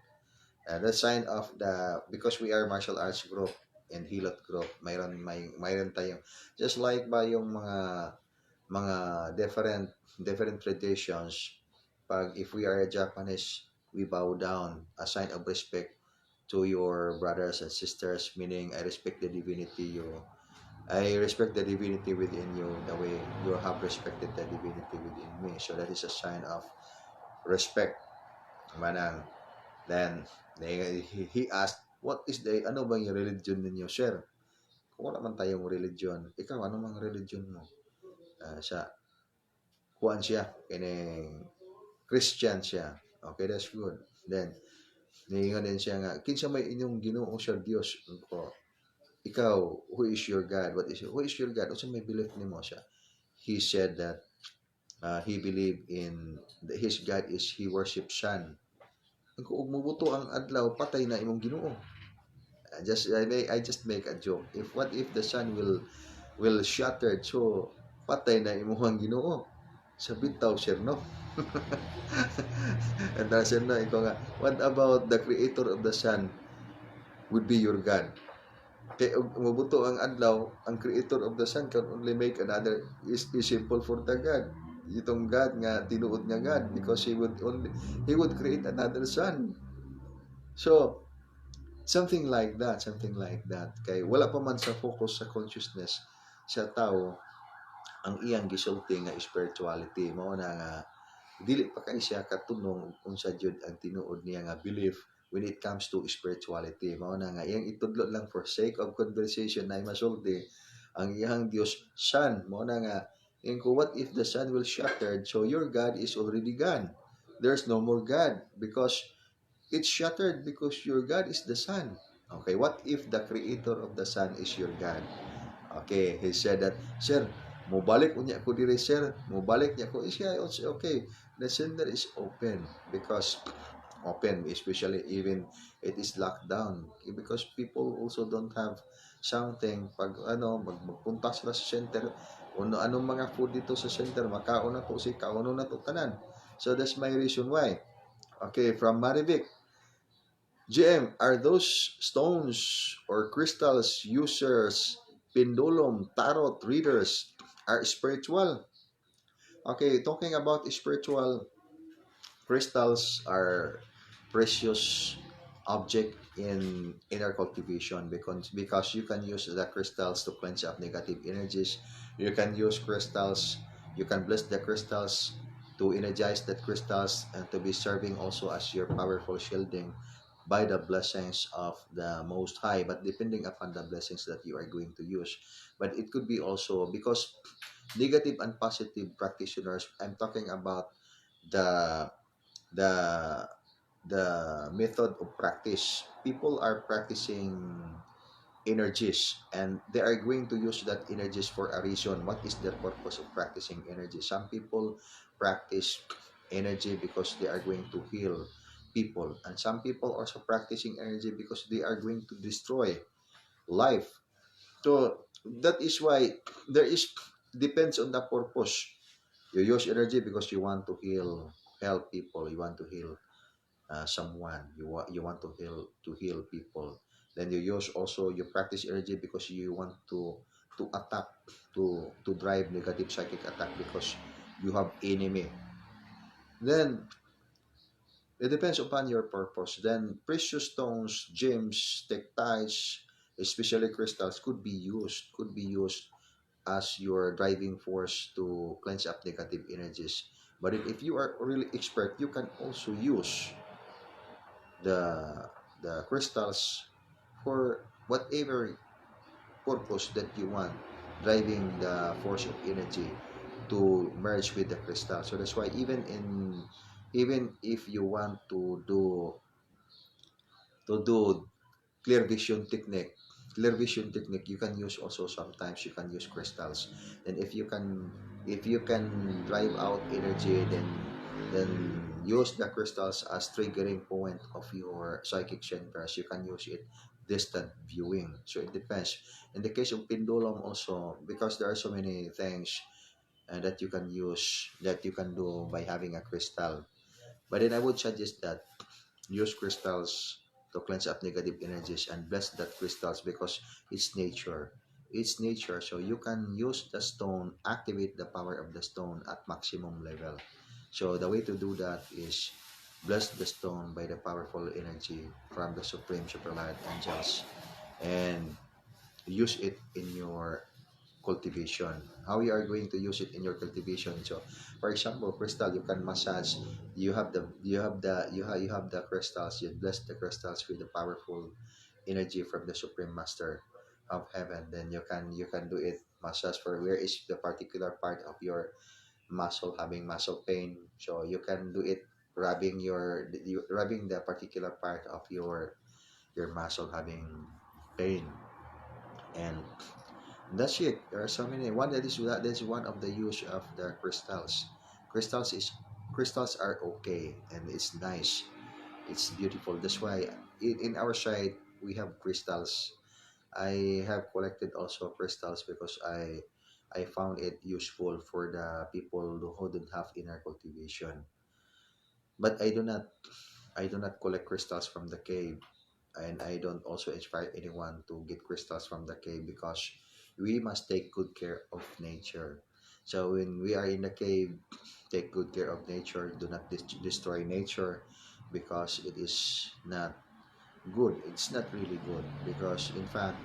The sign of the, because we are martial arts group and hilot group, mayroon tayong just like ba yung mga different traditions. Pag if we are a Japanese, we bow down, a sign of respect to your brothers and sisters, meaning I respect the divinity within you the way you have respected the divinity within me. So that is a sign of respect. Manang, then he asked, what is the, ano bang yung religion ninyo, sir? Kung wala man tayong religion, ikaw, ano mang religion mo? Sa kuan siya, kining Christian siya. Okay, that's good. Then, niingon din siya nga, kinsa may inyong Ginoo siya Dios ko. Ikaw, who is your God? Who is your God? Unsa may belief nimo siya? He said that he believed in his God is he worship sun. Kung mubuto ang adlaw, patay na imong Ginoo. I just make a joke. What if the sun will shatter, so patay na imong Ginoo? Sa bitaw sir no. And sir no, ikaw nga, what about the creator of the sun would be your God? Kay mabuto ang adlaw, ang creator of the sun can only make another is simple for the God. Itong God nga tinuod nga God because he would create another sun. So something like that. Kay wala pa man sa focus sa consciousness sa tao ang iyang gisulti nga spirituality mao na nga dili pa kay siya katunong unsa jud ang tinuod niya nga belief when it comes to spirituality. Mao na nga iyang itudlo lang for sake of conversation na masulti ang iyang Dios sun. Mao na nga and what if the sun will shattered? So your God is already gone. There's no more God because it's shattered because your God is the sun. Okay, what if the creator of the sun is your God? Okay, he said that, sir, mubalik unya ko diri, sir. Mubalik niya ko. Siya also, okay, the sender is open because open, especially even it is locked down because people also don't have something pag magpunta sila sa center anong mga food dito sa center makaon na to si kauno na to tanan. So that's my reason why. Okay, from Marivic, GM, are those stones or crystals users, pendulum, tarot readers are spiritual? Okay, talking about spiritual, crystals are precious object in inner cultivation because you can use the crystals to cleanse up negative energies. You can use crystals, you can bless the crystals to energize the crystals and to be serving also as your powerful shielding by the blessings of the Most High, but depending upon the blessings that you are going to use. But it could be also because negative and positive practitioners, I'm talking about the the the method of practice. People are practicing energies and they are going to use that energies for a reason. What is the purpose of practicing energy? Some people practice energy because they are going to heal people, and some people also practicing energy because they are going to destroy life. So that is why there is depends on the purpose. You use energy because you want to help people, you want to heal someone, you want to heal people. Then you use also you practice energy because you want to attack, to drive negative psychic attack because you have enemy. Then it depends upon your purpose. Then precious stones, gems, tektiles, especially crystals could be used as your driving force to cleanse up negative energies. But if you are really expert, you can also use the the crystals for whatever purpose that you want, driving the force of energy to merge with the crystal. So that's why even if you want to do clear vision technique, you can use also, sometimes you can use crystals. And if you can drive out energy, then use the crystals as triggering point of your psychic centers. You can use it distant viewing, so it depends. In the case of pendulum also, because there are so many things that you can use, that you can do by having a crystal. But then I would suggest that use crystals to cleanse up negative energies and bless that crystals because it's nature. It's nature. So you can use the stone, activate the power of the stone at maximum level. So the way to do that is bless the stone by the powerful energy from the Supreme Superlight Angels and use it in your cultivation. How you are going to use it in your cultivation? So for example, crystal, you can massage. You have the crystals. You bless the crystals with the powerful energy from the Supreme Master of Heaven. Then you can do it massage for where is the particular part of your muscle having muscle pain. So you can do it rubbing the particular part of your muscle having pain. And that's it. There are so many. That is one of the use of the crystals. Crystals are okay and it's nice. It's beautiful. That's why in our side we have crystals. I have collected also crystals because I found it useful for the people who don't have inner cultivation. But I do not collect crystals from the cave, and I don't also inspire anyone to get crystals from the cave because we must take good care of nature. So when we are in the cave, take good care of nature. Do not destroy nature because it is not good. It's not really good because in fact,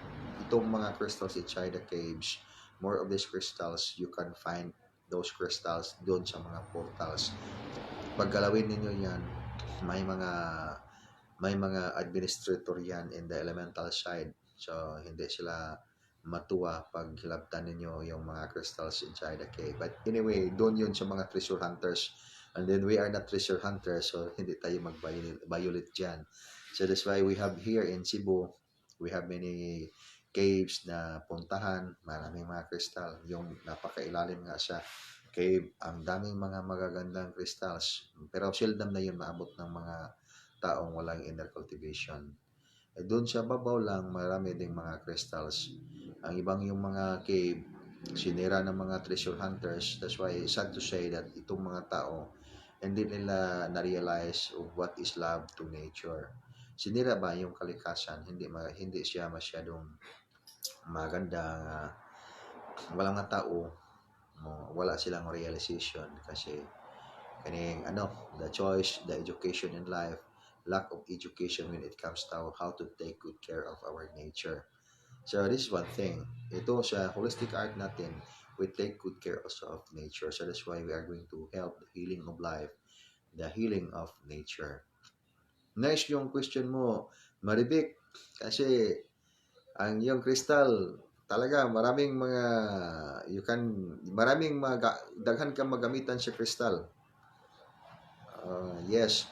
itong mga crystals inside the caves, more of these crystals, you can find those crystals doon sa mga portals. Pag galawin ninyo yan, may mga may mga administrator yan in the elemental side. So, hindi sila matuwa pag hilabtan ninyo yung mga crystals inside the cave. But anyway, doon yun sa mga treasure hunters. And then we are not treasure hunters, so hindi tayo mag-violate dyan. So that's why we have here in Cebu, we have many caves na puntahan, maraming mga crystal. Yung napakailalim nga sa cave, ang daming mga magagandang crystals. Pero seldom na yun maabot ng mga taong walang inner cultivation. Eh, doon sa babaw lang, marami ding mga crystals. Ang ibang yung mga cave, sinira ng mga treasure hunters. That's why sad to say that itong mga tao, hindi nila na-realize of what is love to nature. Sinira ba yung kalikasan? Hindi siya masyadong maganda. Walang mga tao, wala silang realization kasi kaning the choice, the education in life, lack of education when it comes to how to take good care of our nature. So this is one thing. Ito sa holistic art natin, we take good care also of nature. So that's why we are going to help the healing of life, the healing of nature. Next yung question mo, Maribik, kasi ang yung crystal, talaga maraming mga daghan kang magamitan sa crystal. Yes,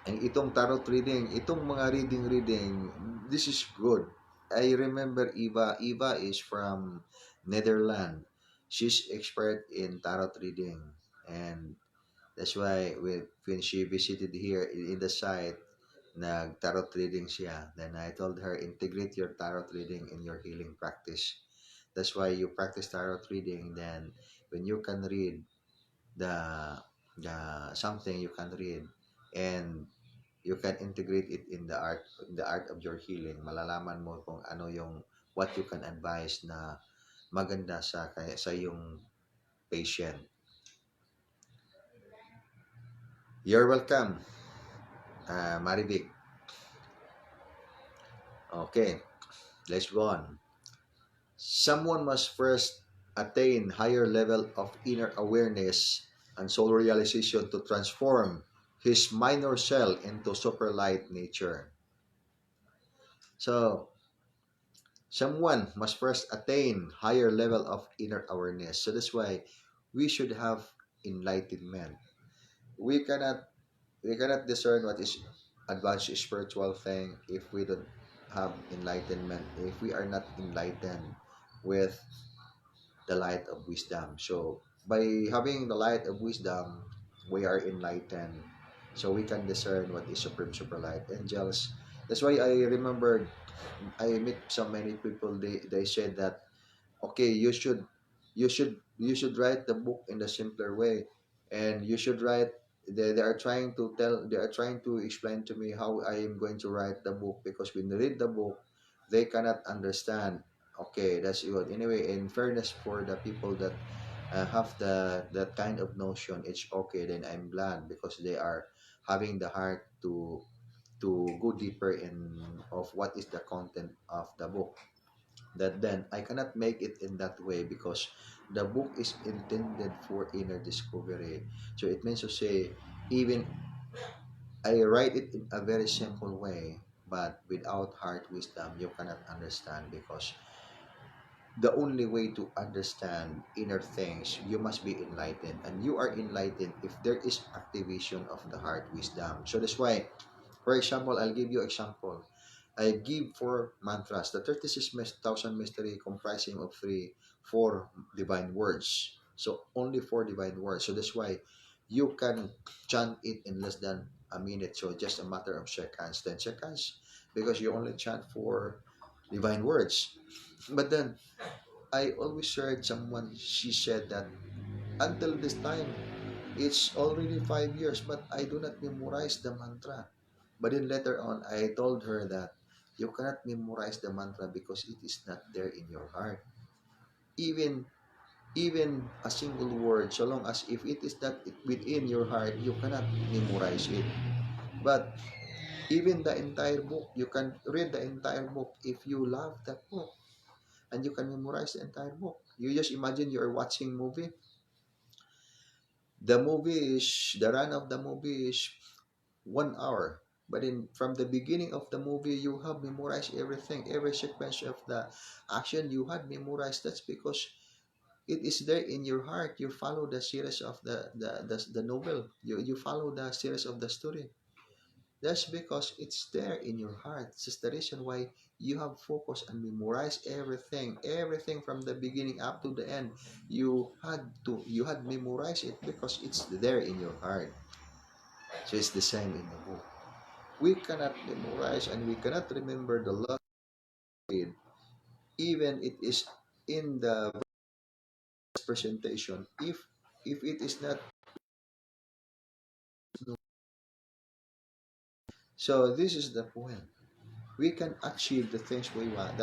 ang itong tarot reading, itong mga reading, this is good. I remember Eva. Eva is from Netherlands. She's expert in tarot reading. And that's why when she visited here in the site, nag-tarot reading siya. Then I told her, integrate your tarot reading in your healing practice. That's why you practice tarot reading. Then when you can read the something you can read, and you can integrate it in the art of your healing. Malalaman mo kung ano yung what you can advise na maganda sa yung patient. You're welcome, Marivic. Okay, let's go on. Someone must first attain higher level of inner awareness and soul realization to transform his minor cell into superlight nature. So, someone must first attain higher level of inner awareness. So that's why we should have enlightenment. We cannot discern what is advanced spiritual thing if we don't have enlightenment. If we are not enlightened with the light of wisdom. So by having the light of wisdom, we are enlightened. So we can discern what is supreme super light. Angels. That's why I remember I meet so many people. They said that okay, you should write the book in a simpler way, and you should write. They are trying to explain to me how I am going to write the book, because when they read the book, they cannot understand. Okay, that's good. Anyway, in fairness for the people that have that kind of notion, it's okay. Then I'm glad because they are having the heart to go deeper in of what is the content of the book. That then I cannot make it in that way because the book is intended for inner discovery. So it means to say, even I write it in a very simple way, but without heart wisdom, you cannot understand, because the only way to understand inner things, you must be enlightened, and you are enlightened if there is activation of the heart wisdom. So that's why, for example, I'll give you example. I give 4 mantras, the 36,000 mystery comprising of four divine words. So only 4 divine words. So that's why you can chant it in less than a minute. So just a matter of seconds, 10 seconds, because you only chant 4 divine words. But then I always heard someone, she said that until this time, it's already 5 years, but I do not memorize the mantra. But then later on, I told her that you cannot memorize the mantra because it is not there in your heart. Even even a single word, so long as if it is not within your heart, you cannot memorize it. But even the entire book, you can read the entire book if you love that book, and you can memorize the entire book. You just imagine you are watching movie. the run of the movie is 1 hour. But in from the beginning of the movie, you have memorized everything, every sequence of the action you had memorized. That's because it is there in your heart. You follow the series of the novel. You follow the series of the story. That's because it's there in your heart. It's the reason why you have focused and memorized everything, everything from the beginning up to the end. You had memorized it because it's there in your heart. So it's the same in the book. We cannot memorize and we cannot remember the love read, even it is in the presentation. If it is not, so this is the point. We can achieve the things we want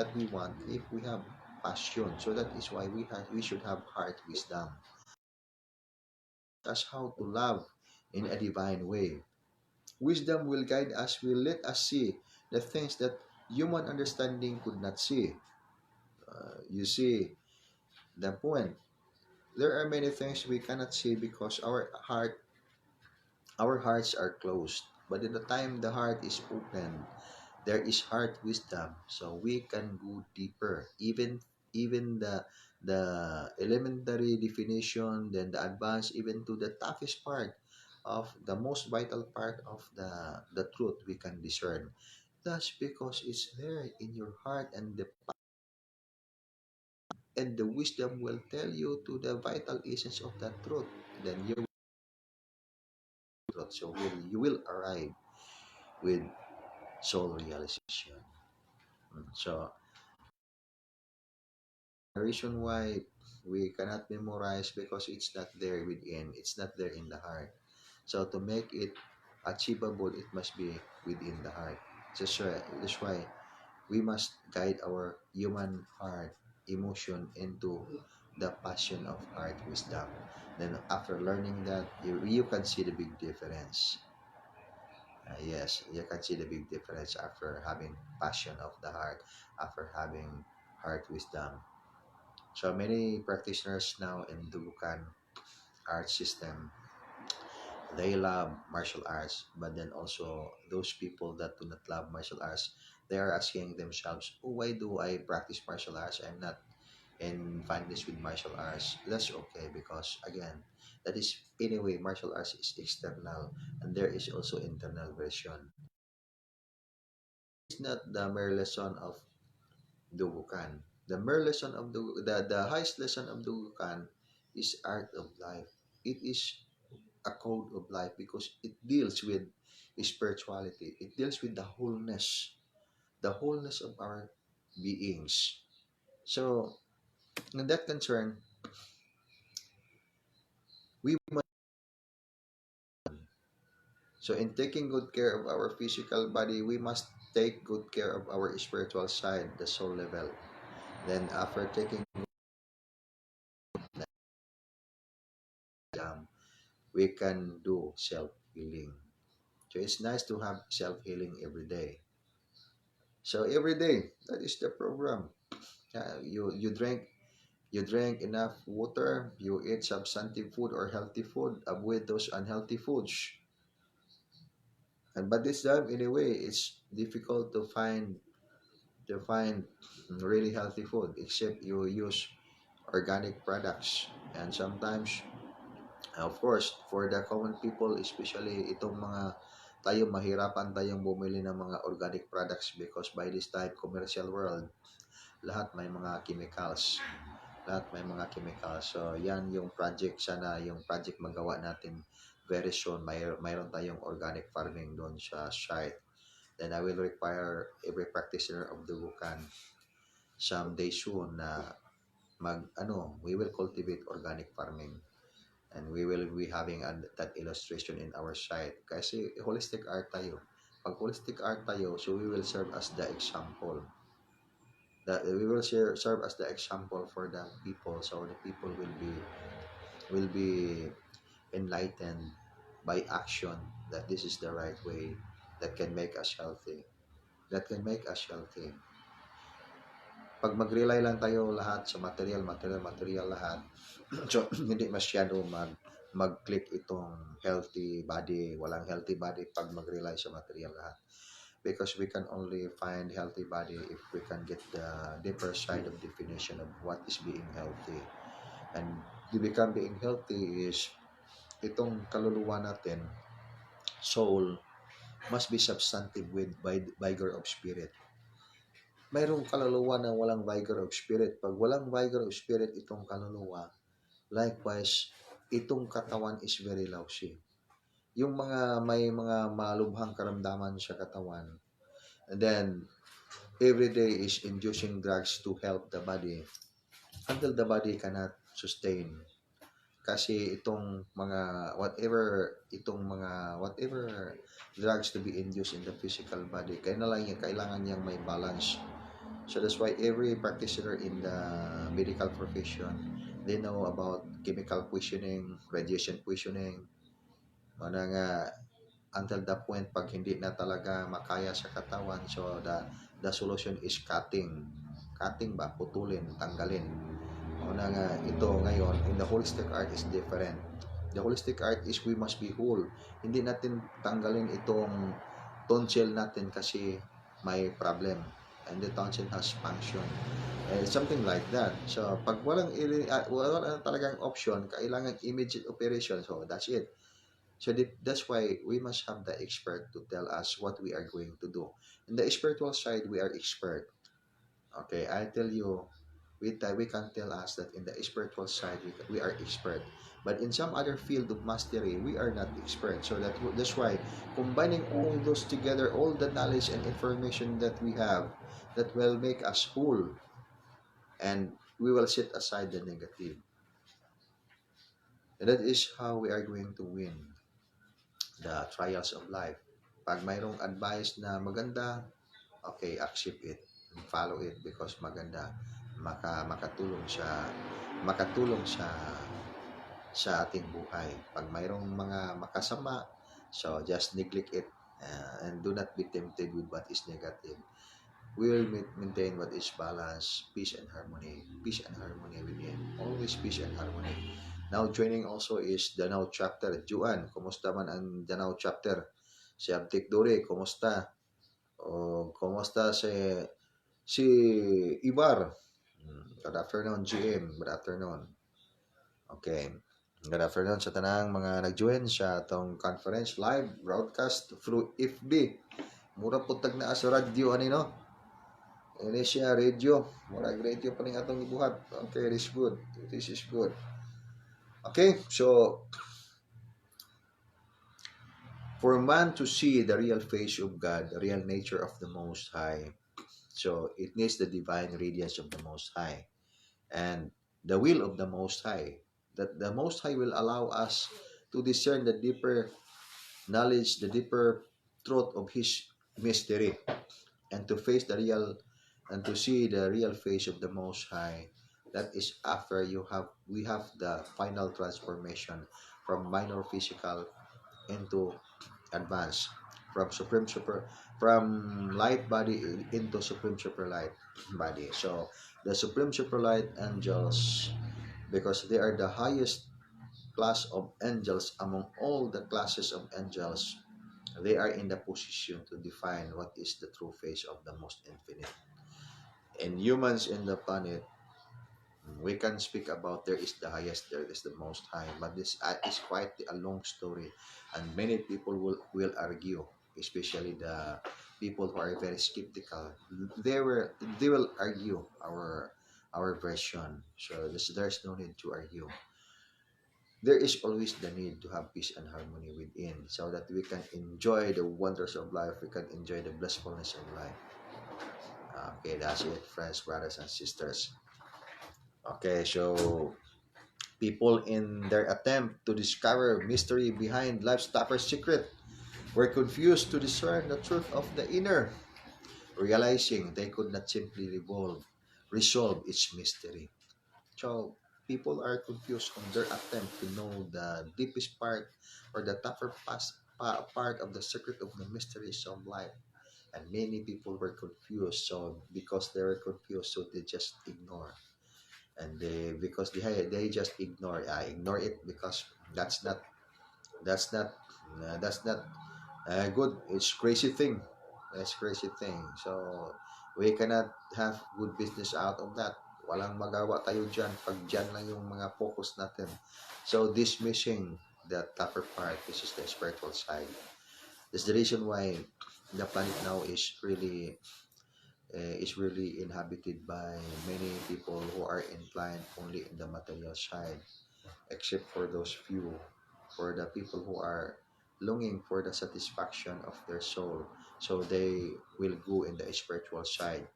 if we have passion. So that is why we should have heart wisdom. That's how to love in a divine way. Wisdom will guide us, will let us see the things that human understanding could not see. You see the point. There are many things we cannot see because our hearts are closed. But in the time the heart is open, there is heart wisdom, so we can go deeper. Even the elementary definition, then the advanced, even to the toughest part of the most vital part of the truth we can discern. That's because it's there in your heart, and the wisdom will tell you to the vital essence of that truth. Then you will arrive with soul realization. So the reason why we cannot memorize because it's not there within, it's not there in the heart. So to make it achievable, it must be within the heart. That's why we must guide our human heart, emotion into the passion of heart wisdom. Then after learning that, you can see the big difference. Yes, you can see the big difference after having passion of the heart, after having heart wisdom. So many practitioners now in Dugukan art system, they love martial arts, but then also those people that do not love martial arts, they are asking themselves, oh, why do I practice martial arts? I'm not in fineness with martial arts. That's okay because again, that is anyway, martial arts is external and there is also internal version. It's not the mere lesson of Dugukan. The mere lesson of the highest lesson of Dugukan is art of life. It is a code of life because it deals with spirituality. It deals with the wholeness of our beings. So, in that concern, we must, so in taking good care of our physical body, we must take good care of our spiritual side, the soul level. Then after taking exam, we can do self-healing. So it's nice to have self-healing every day. So every day, that is the program. You drink enough water, you eat substantive food or healthy food, avoid those unhealthy foods. And but this time anyway, it's difficult to find really healthy food except you use organic products. And sometimes, of course, for the common people, especially itong mga tayo mahirapan tayong bumili ng mga organic products because by this time commercial world, lahat may mga chemicals. Lahat may mga chemicals. So, yan yung project. Sana yung project magawa natin very soon. Mayroon tayong organic farming doon sa site. Then, I will require every practitioner of the Dugukan someday soon na we will cultivate organic farming. And we will be having that illustration in our site. Kasi holistic art tayo. Pag holistic art tayo, so we will serve as the example. That we will serve as the example for the people, so the people will be enlightened by action that this is the right way that can make us healthy. That can make us healthy. Pag mag-rely lang tayo lahat sa material lahat, so hindi masyado mag-click itong healthy body, walang healthy body pag mag-rely sa material lahat. Because we can only find healthy body if we can get the deeper side of definition of what is being healthy. And to become being healthy is itong kaluluwa natin, soul, must be substantive with vigor of spirit. Mayroong kaluluwa na walang vigor of spirit. Pag walang vigor of spirit itong kaluluwa, likewise, itong katawan is very lousy. Yung mga may mga malubhang karamdaman sa katawan, and then every day is inducing drugs to help the body until the body cannot sustain. Kasi itong mga whatever drugs to be induced in the physical body, kailangan niyang may balance. So that's why every practitioner in the medical profession, they know about chemical poisoning, radiation poisoning, mana nga until the point pag hindi na talaga makaya sa katawan, so the solution is cutting ba, putulin, tanggalin. Una nga ito ngayon in the holistic art is different. The holistic art is we must be whole. Hindi natin tanggalin itong tonsil natin kasi may problem, and the tonsil has function, something like that. So pag wala talagang option, kailangan immediate operation, so that's it. So that's why we must have the expert to tell us what we are going to do. In the spiritual side, we are expert. Okay, I tell you, we can tell us that in the spiritual side, we are expert. But in some other field of mastery, we are not expert. So that's why combining all those together, all the knowledge and information that we have, that will make us whole, and we will set aside the negative. And that is how we are going to win the trials of life. Pag mayroong advice na maganda, okay, accept it, follow it because maganda, makatulong sa ating buhay. Pag mayroong mga makasama, so just neglect it, and do not be tempted with what is negative. We will maintain what is balance, peace and harmony within. Always peace and harmony. Now joining also is Danau chapter. Juan, kumusta man ang Danau chapter? Si Abtik Dore, kumusta? O kumusta si Ibar? Good afternoon, GM. Good afternoon. Okay. Good afternoon sa tanang mga nag-join sa atong conference live broadcast through FB. Mura po tag naa sa radio ani no? Ini siya radio. Murag radio pa ning atong ibuhat. Okay, this is good. This is good. Okay, so for man to see the real face of God, the real nature of the Most High, so it needs the divine radiance of the Most High and the will of the Most High. That the Most High will allow us to discern the deeper knowledge, the deeper truth of His mystery, and to face the real and to see the real face of the Most High. That is after we have the final transformation from minor physical into advance, from light body into supreme super light body. So the supreme super light angels, because they are the highest class of angels among all the classes of angels, they are in the position to define what is the true face of the most infinite. And humans in the planet, we can speak about there is the highest, there is the most high, but this is quite a long story, and many people will argue, especially the people who are very skeptical. They will argue our version. So there's no need to argue. There is always the need to have peace and harmony within, so that we can enjoy the wonders of life, we can enjoy the blissfulness of life. Okay, that's it, friends, brothers, and sisters. Okay, so people in their attempt to discover mystery behind life's toughest secret were confused to discern the truth of the inner, realizing they could not simply resolve its mystery. So people are confused on their attempt to know the deepest part or the part of the secret of the mysteries of life. And many people were confused. So because they were confused, so they just ignore. And they just ignore it because That's not that's not that's not good. It's crazy thing. That's crazy thing. So we cannot have good business out of that. Walang magawa tayo dyan pag dyan lang yung mga focus natin. So dismissing the tougher part, this is the spiritual side. That's the reason why the planet now is really inhabited by many people who are inclined only in the material side, except for those few, for the people who are longing for the satisfaction of their soul, so they will go in the spiritual side.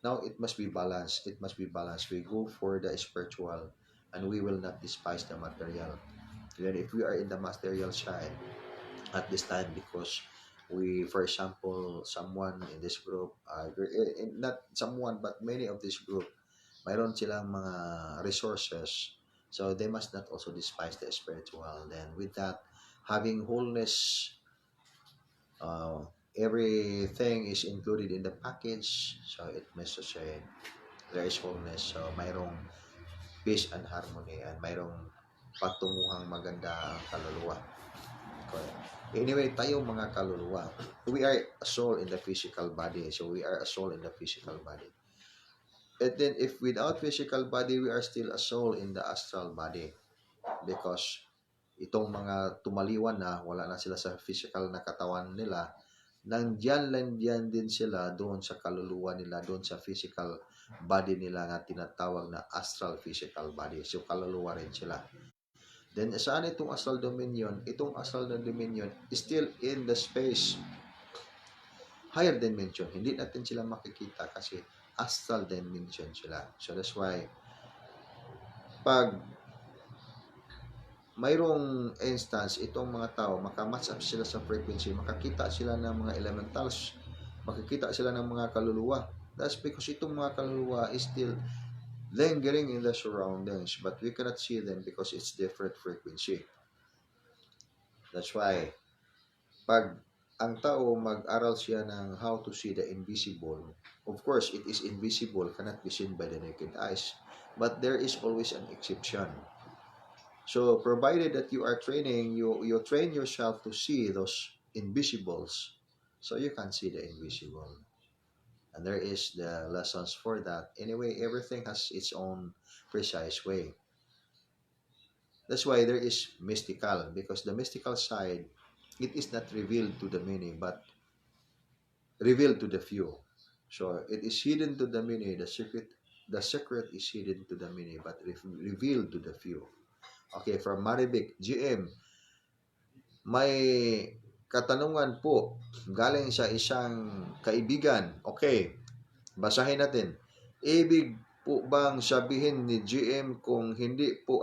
Now it must be balanced. It must be balanced. We go for the spiritual, and we will not despise the material. Then if we are in the material side at this time, because we, for example, someone in this group, not someone but many of this group, mayroon silang mga resources, so they must not also despise the spiritual. Then with that, having wholeness, uh, everything is included in the package, so it means to say there is wholeness, so mayroong peace and harmony, and mayroong patunguhang maganda ang kaluluwa. Okay. Anyway, tayo mga kaluluwa, we are a soul in the physical body, so we are a soul in the physical body. And then if without physical body, we are still a soul in the astral body, because itong mga tumaliwan na, wala na sila sa physical na katawan nila, nandyan lang diyan din sila doon sa kaluluwa nila, doon sa physical body nila na tinatawag na astral physical body. So kaluluwa rin sila. Then saan itong astral dominion? Itong astral dominion is still in the space, higher dimension. Hindi natin sila makikita kasi astral dimension sila. So that's why pag mayroong instance, itong mga tao, makamatch up sila sa frequency, makakita sila ng mga elementals, makikita sila ng mga kaluluwa. That's because itong mga kaluluwa is still lingering in the surroundings, but we cannot see them because it's different frequency. That's why, pag ang tao mag-aral siya ng how to see the invisible, of course, it is invisible, cannot be seen by the naked eyes, but there is always an exception. So, provided that you are training, you train yourself to see those invisibles, so you can see the invisible. And there is the lessons for that. Anyway, everything has its own precise way. That's why there is mystical, because the mystical side, it is not revealed to the many, but revealed to the few. So it is hidden to the many. The secret is hidden to the many, but revealed to the few. Okay, from Maribik, GM, may katanungan po galing sa isang kaibigan. Okay, basahin natin. Ibig po bang sabihin ni GM kung hindi po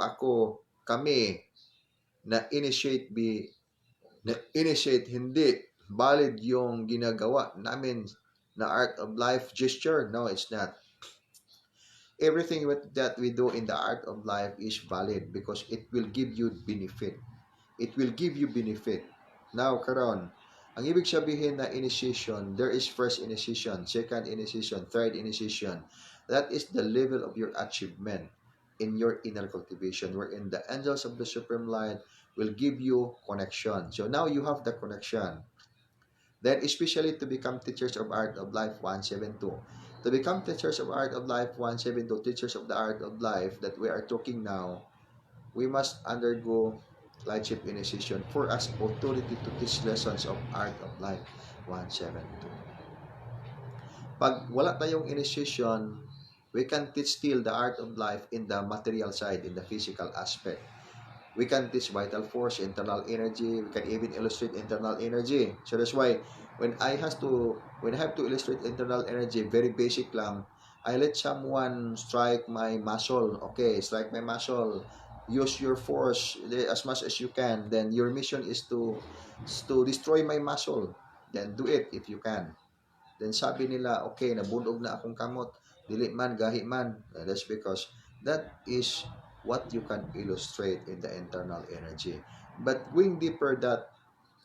kami na initiate, hindi valid yung ginagawa namin na art of life gesture? No, it's not. Everything that we do in the art of life is valid because it will give you benefit. It will give you benefit. Now, karon, ang ibig sabihin na initiation, there is first initiation, second initiation, third initiation. That is the level of your achievement in your inner cultivation, wherein the angels of the Supreme Light will give you connection. So now you have the connection. Then, especially to become teachers of art of life 172. To become teachers of art of life 172, teachers of the art of life that we are talking now, we must undergo Lightship initiation for us authority to teach lessons of art of life 172. Pag wala tayong initiation, we can teach still the art of life in the material side, in the physical aspect. We can teach vital force, internal energy. We can even illustrate internal energy. So that's why when I have to illustrate internal energy, very basic lang, I let someone strike my muscle. Okay, strike my muscle. Use your force as much as you can. Then your mission is to destroy my muscle. Then do it if you can. Then sabi nila, okay, nabunog na akong kamot. Dili man, gahi man. That's because that is what you can illustrate in the internal energy. But going deeper, that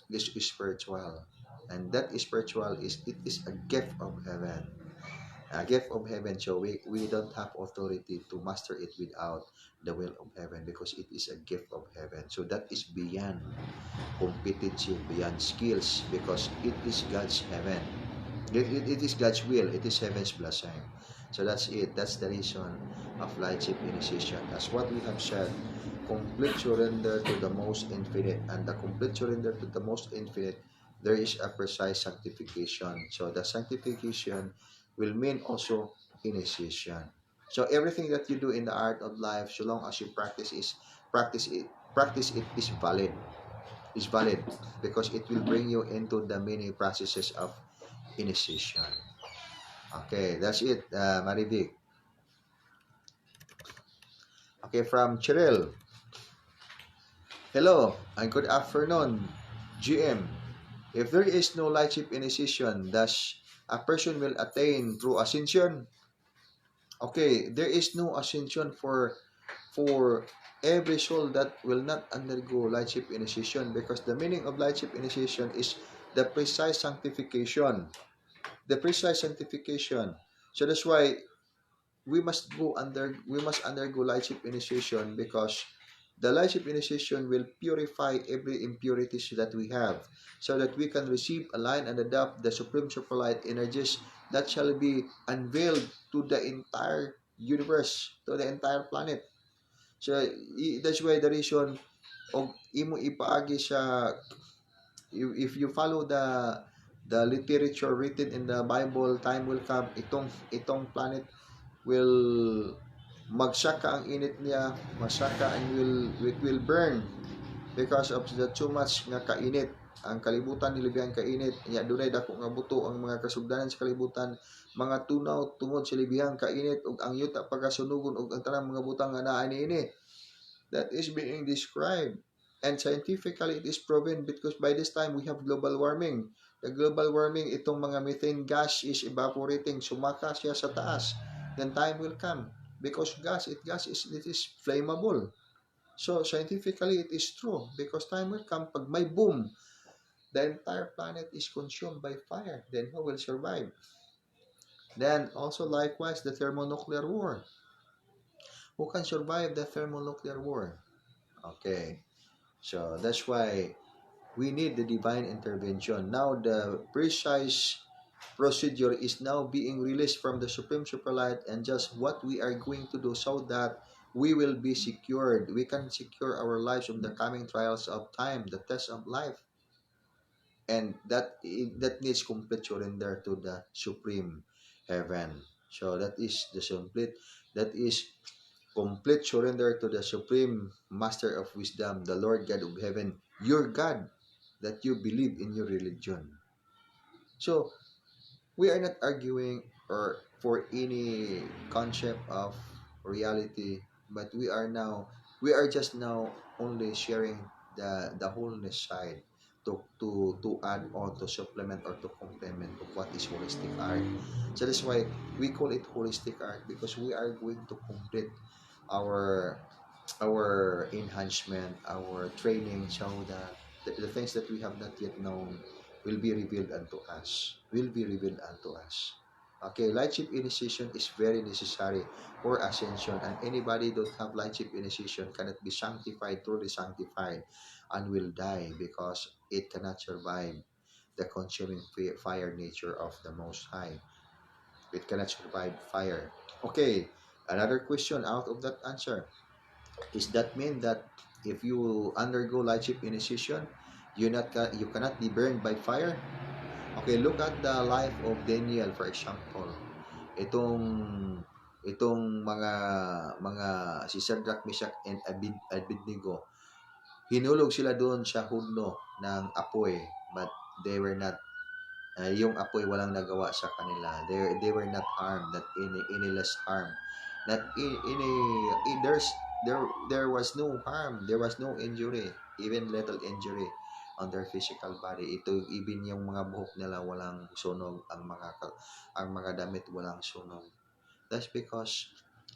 is spiritual. And that spiritual it is a gift of heaven. A gift of heaven. So we don't have authority to master it without the will of heaven, because it is a gift of heaven. So that is beyond competency, beyond skills, because it is God's heaven. It is God's will. It is heaven's blessing. So that's it. That's the reason of Lordship initiation. As what we have said, complete surrender to the most infinite. And the complete surrender to the most infinite, there is a precise sanctification. So the sanctification will mean also initiation. So everything that you do in the art of life, so long as you practice it, is valid, because it will bring you into the many processes of initiation. Okay, that's it, Marivic. Okay, from Cheryl. Hello and good afternoon, GM. If there is no Lordship initiation, does a person will attain through ascension? Okay, there is no ascension for every soul that will not undergo Lordship initiation, because the meaning of Lordship initiation is the precise sanctification. The precise sanctification. So that's why we must undergo Lordship initiation, because the Lordship initiation will purify every impurities that we have, so that we can receive, align, and adopt the supreme superlight energies that shall be unveiled to the entire universe, to the entire planet. So that's why the reason og imo ipaagi sa, if you follow the literature written in the Bible, time will come, itong planet will magsaka ang init niya, masaka, and it will burn because of the too much nga kainit. Ang kalibutan nilibyan kainit, nya dunay dako nga buto ang mga kasugdanan sa kalibutan, mga tunaw tungod sa libihang kainit, ug ang yuta pagkasunugon, ug ang tanang mga butang nga naa niini. That is being described. And scientifically, it is proven, because by this time, we have global warming. The global warming, itong mga methane gas is evaporating, sumaka siya sa taas. Then time will come. Because it is flammable. So, scientifically, it is true. Because time will come, pag may boom, the entire planet is consumed by fire. Then who will survive? Then, also likewise, the thermonuclear war. Who can survive the thermonuclear war? Okay. So that's why we need the divine intervention. Now the precise procedure is now being released from the Supreme Superlight, and just what we are going to do, so that we will be secured. We can secure our lives from the coming trials of time, the test of life. And that needs complete surrender to the Supreme Heaven. So that is complete surrender to the Supreme Master of Wisdom, the Lord God of Heaven, your God, that you believe in your religion. So, we are not arguing or for any concept of reality, but we are just now only sharing the wholeness side, to add on, to supplement, or to complement of what is holistic art. So that's why we call it holistic art, because we are going to complete our enhancement, our training, so that the things that we have not yet known will be revealed unto us. Will be revealed unto us. Okay, lightship initiation is very necessary for ascension, and anybody don't have lightship initiation cannot be sanctified, truly sanctified, and will die, because it cannot survive the consuming fire nature of the Most High. It cannot survive fire. Okay, another question out of that answer. Is that mean that if you undergo lightship initiation, you cannot be burned by fire? Okay, look at the life of Daniel, for example. Itong mga si Shadrach, Meshach, and Abednego, hinulog sila doon sa hudno ng apoy, but they were not, yung apoy walang nagawa sa kanila. They were not harmed, not any less harm. Not any there was no harm, there was no injury, even little injury on their physical body. Ito, even yung mga buhok nila walang sunog, ang mga damit walang sunog. That's because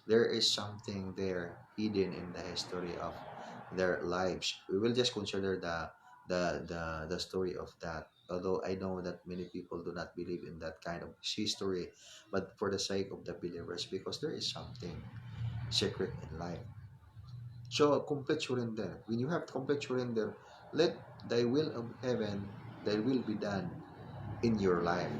there is something there hidden in the history of their lives. We will just consider the story of that. although I know that many people do not believe in that kind of history, but for the sake of the believers, because there is something secret in life. So, complete surrender. When you have complete surrender, let thy will of heaven, thy will be done in your life.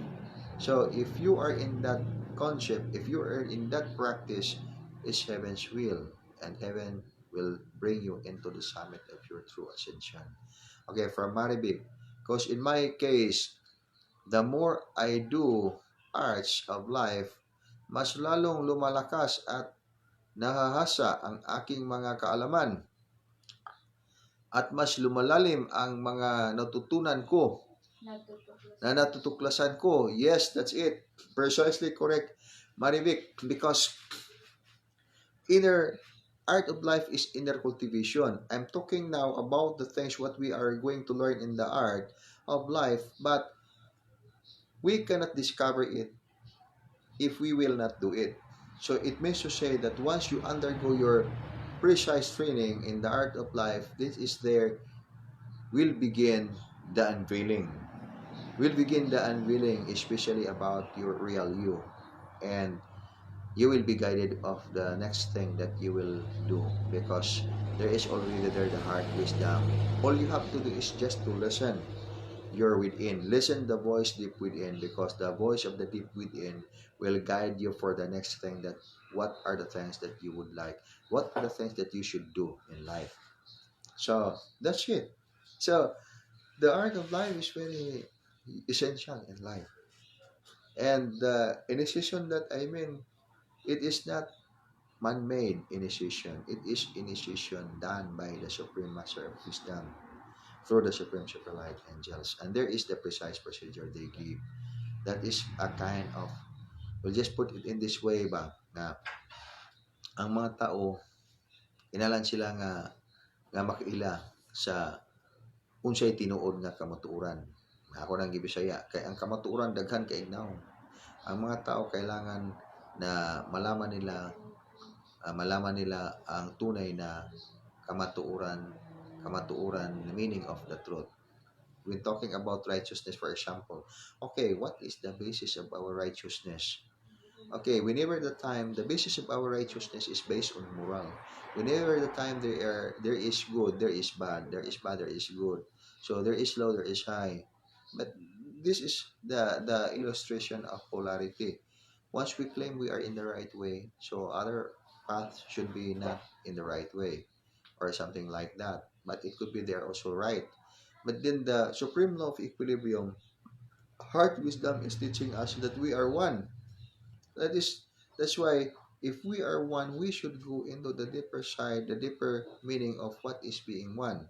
So, if you are in that concept, if you are in that practice, it's heaven's will, and heaven will bring you into the summit of your true ascension. Okay, from Maribig. Because in my case, the more I do arts of life, mas lalong lumalakas at nahahasa ang aking mga kaalaman at mas lumalalim ang mga natutunan ko na natutuklasan ko. Yes, that's it. Precisely correct, Marivic. Because inner art of life is inner cultivation. I'm talking now about the things what we are going to learn in the art of life, but we cannot discover it if we will not do it. So it means to say that once you undergo your precise training in the art of life, this is there will begin the unveiling. Will begin the unveiling, especially about your real you, and you will be guided of the next thing that you will do, because there is already there the heart wisdom. All you have to do is just to listen your within, listen the voice deep within, because the voice of the deep within will guide you for the next thing, that what are the things that you would like, what are the things that you should do in life. So that's it. So the art of life is very essential in life. And the initiation that I mean, it is not man-made initiation. It is initiation done by the Supreme Master of Wisdom through the Supreme Superlight Angels. And there is the precise procedure they give. That is a kind of, we'll just put it in this way ba, na ang mga tao, inalan sila nga makaila sa unsay tinuod nga kamatuoran. Ako nang gibisaya, kay ang kamatuoran daghan kay ignaw. Ang mga tao kailangan na malaman nila ang tunay na kamatuoran, the meaning of the truth. When talking about righteousness, for example, okay, what is the basis of our righteousness? Okay, whenever the time, the basis of our righteousness is based on moral. Whenever the time there is good, there is bad, there is bad, there is good. So there is low, there is high. But this is the illustration of polarity. Once we claim we are in the right way, so other paths should be not in the right way, or something like that. But it could be they're also right. But then the supreme law of equilibrium, heart wisdom is teaching us that we are one. That is that's why if we are one, we should go into the deeper side, the deeper meaning of what is being one.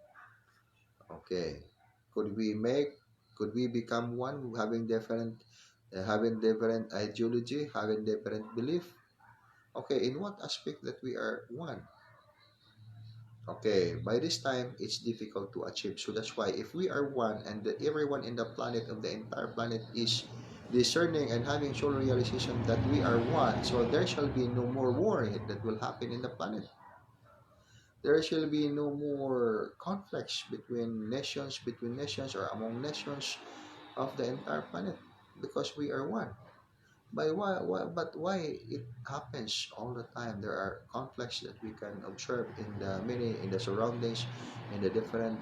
Okay. Could we make could we become one having different ideology, having different belief? Okay, in what aspect that we are one? Okay, by this time, it's difficult to achieve. So that's why if we are one and that everyone in the planet, of the entire planet, is discerning and having soul realization that we are one, so there shall be no more war that will happen in the planet. There shall be no more conflicts between nations, or among nations of the entire planet, because we are one. But why it happens all the time? There are conflicts that we can observe in the surroundings, in the different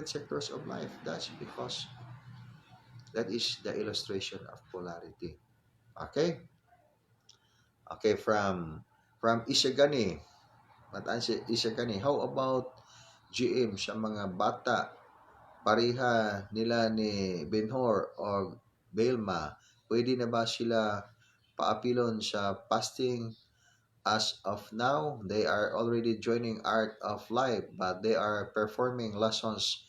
sectors of life. That's because that is the illustration of polarity. Okay, okay. From Isagani, Isagani. How about GM sa mga bata? Pareha nila ni Benhor o Belma, pwede na ba sila paapilon sa fasting? As of now, they are already joining Art of Life, but they are performing lessons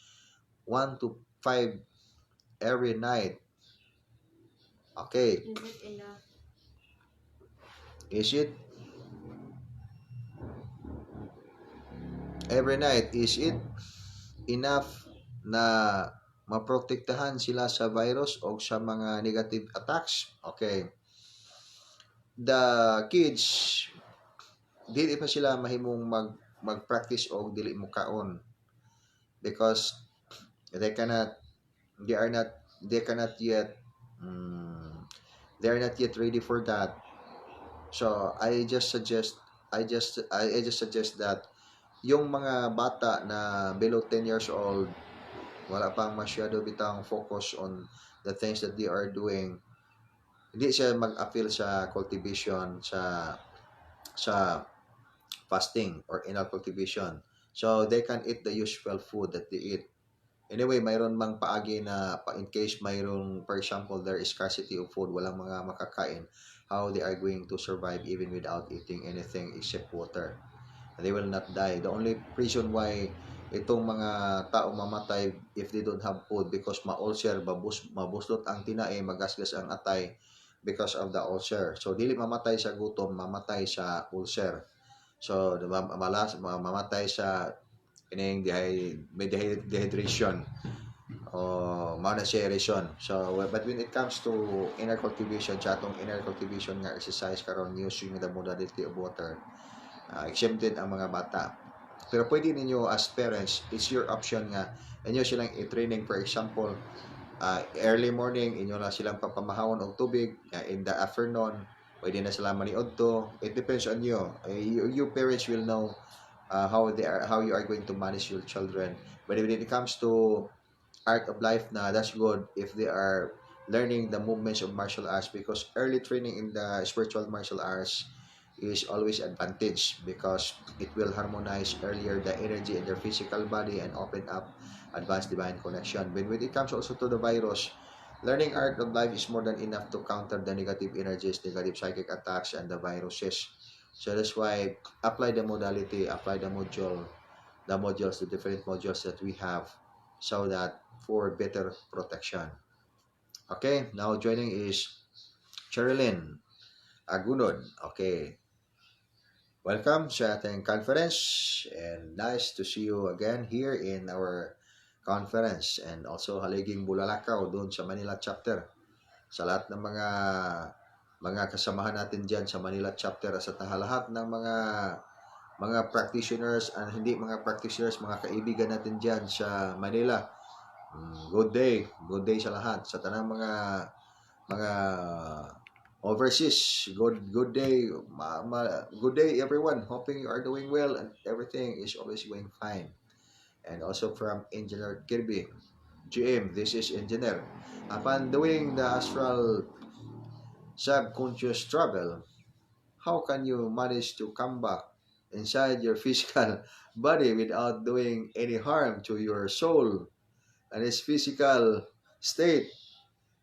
1 to 5 every night. Okay. Is it enough? Is it every night? Is it enough na maprotektahan sila sa virus o sa mga negative attacks? Okay. The kids, dili pa sila mahimong mag-practice o dili mo kaon, because They cannot, they are not, they cannot yet, mm, they are not yet ready for that. So I just suggest that yung mga bata na below 10 years old, wala pang masyado bitang focus on the things that they are doing. Hindi siya mag-appeal sa cultivation, sa fasting or inner cultivation. So they can eat the usual food that they eat. Anyway, mayroon mang paagi na in case mayroon, for example, there is scarcity of food, walang mga makakain, how they are going to survive even without eating anything except water. They will not die. The only reason why itong mga tao mamatay if they don't have food because ma-ulcer, mabuslot ang tinae, magasgas ang atay because of the ulcer. So, dili mamatay sa gutom, mamatay sa ulcer. So, mamatay sa kining dehydration o malnutrition. So, but when it comes to inner cultivation, chatong inner cultivation nga exercise karon using the modality of water, exempted ang mga bata. Pero pwede ninyo as parents, it's your option nga inyo silang i-training. For example, early morning, inyo na silang papamahawon og tubig. In the afternoon, pwede na sila maniod to. It depends on you. You parents will know how you are going to manage your children. But when it comes to art of life, na that's good if they are learning the movements of martial arts, because early training in the spiritual martial arts is always advantage because it will harmonize earlier the energy in their physical body and open up advanced divine connection. When it comes also to the virus, learning art of life is more than enough to counter the negative energies, negative psychic attacks, and the viruses. So that's why apply the modality, apply the modules, the different modules that we have, so that for better protection. Okay, now joining is Cherilyn Agunod. Okay, welcome sa ating conference and nice to see you again here in our conference, and also haliging bulalakaw doon sa Manila chapter. Sa lahat ng mga kasamahan natin diyan sa Manila chapter, sa lahat ng mga practitioners and hindi mga practitioners, mga kaibigan natin diyan sa Manila. Good day. Good day sa lahat. Sa tanang mga overseas, good day. Good day everyone. Hoping you are doing well and everything is always going fine. And also from Engineer Kirby, GM, this is Engineer. Upon doing the astral subconscious travel, how can you manage to come back inside your physical body without doing any harm to your soul and its physical state?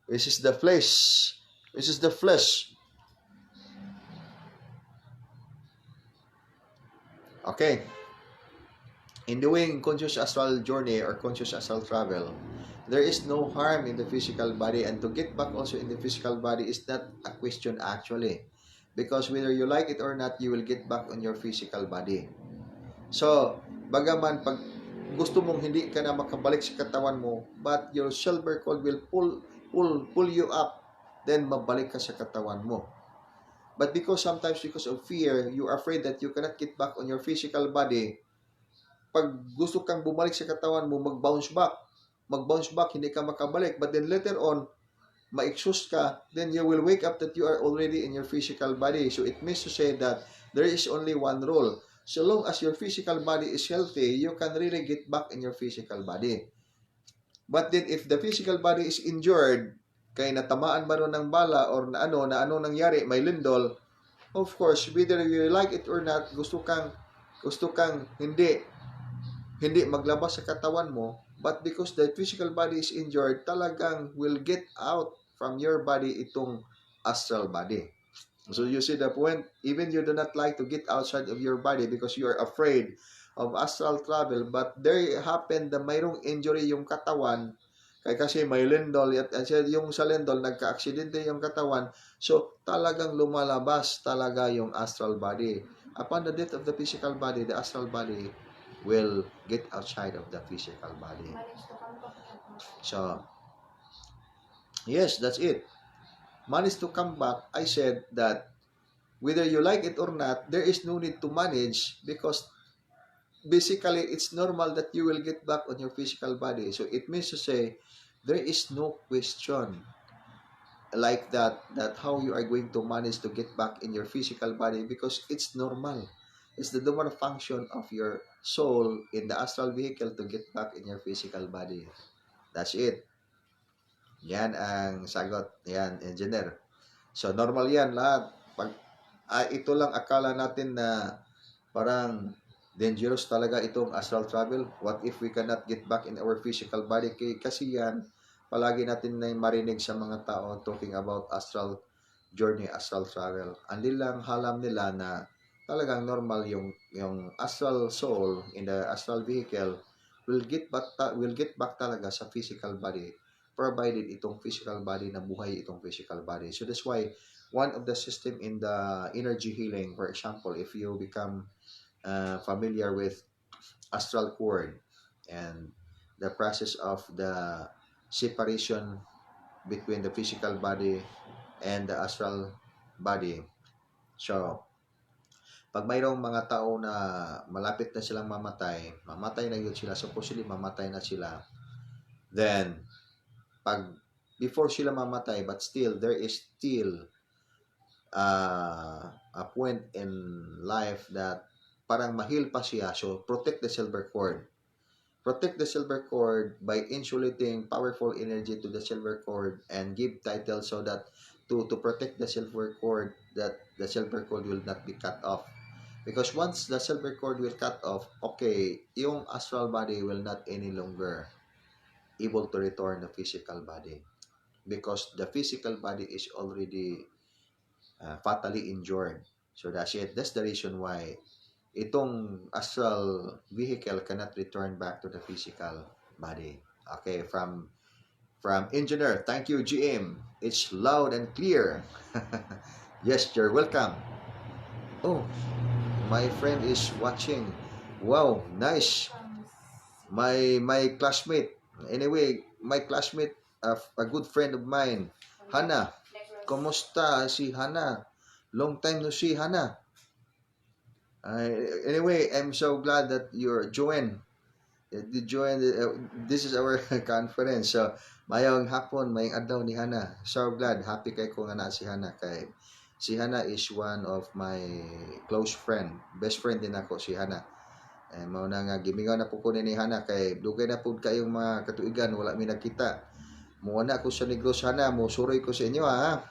This is the flesh. This is the flesh. Okay. In doing conscious astral journey or conscious astral travel, there is no harm in the physical body, and to get back also in the physical body is not a question actually. Because whether you like it or not, you will get back on your physical body. So, bagaman pag gusto mong hindi ka na makabalik sa katawan mo, but your silver cord will pull you up, then mabalik ka sa katawan mo. But sometimes because of fear, you are afraid that you cannot get back on your physical body. Pag gusto kang bumalik sa katawan mo, mag-bounce back. Mag-bounce back, hindi ka makabalik. But then later on, ma-exhaust ka, then you will wake up that you are already in your physical body. So it means to say that there is only one rule. So long as your physical body is healthy, you can really get back in your physical body. But then if the physical body is injured, kay natamaan ba ng bala or na ano nangyari, may lindol, of course, whether you like it or not, gusto kang hindi maglabas sa katawan mo, but because the physical body is injured, talagang will get out from your body itong astral body. So you see the point, even you do not like to get outside of your body because you are afraid of astral travel, but there happened na mayroong injury yung katawan, kasi may lindol, at yung sa lindol, nagka-aksidente yung katawan, so talagang lumalabas talaga yung astral body. Upon the death of the physical body, the astral body will get outside of the physical body. So, yes, that's it. Manage to come back. I said that whether you like it or not, there is no need to manage because basically, it's normal that you will get back on your physical body. So it means to say, there is no question like that how you are going to manage to get back in your physical body, because it's normal. It's the normal function of your soul in the astral vehicle to get back in your physical body. That's it. Yan ang sagot. Yan, engineer. So, normal yan lahat. Pag, ito lang akala natin na parang dangerous talaga itong astral travel. What if we cannot get back in our physical body? Kasi yan, palagi natin na marinig sa mga tao talking about astral journey, astral travel. Ang nilang halam nila na talagang normal yung astral soul in the astral vehicle will get back talaga sa physical body, provided itong physical body na buhay itong physical body. So that's why one of the system in the energy healing, for example, if you become familiar with astral cord and the process of the separation between the physical body and the astral body. So, pag mayroong mga tao na malapit na silang mamatay na yun sila, supposedly mamatay na sila, then, pag before sila mamatay, but still, there is still a point in life that parang mahil pa siya. So, protect the silver cord. Protect the silver cord by insulating powerful energy to the silver cord and give title so that to protect the silver cord, that the silver cord will not be cut off. Because once the silver cord will cut off, okay, yung astral body will not any longer able to return the physical body. Because the physical body is already fatally injured. So that's it. That's the reason why itong astral vehicle cannot return back to the physical body. Okay, from engineer, thank you, GM. It's loud and clear. Yes, you're welcome. Oh, my friend is watching. Wow, nice. My classmate. Anyway, my classmate, a good friend of mine, Hana. Kumusta si Hana? Long time no see, Hana. Anyway, I'm so glad that you're joined. This is our conference. So, mayong hapon, mayong adlaw ni Hana. So glad, happy kay ko nga na si Hana. Kay si Hana is one of my close friend. Best friend din ako si Hana. Mao na nga gimingaw na po ko ni Hana kay dugay na pud kayong mga katuigan wala mi nagkita. Muuna ako sa Negros, Hana, mo suroy ko sa inyo ha.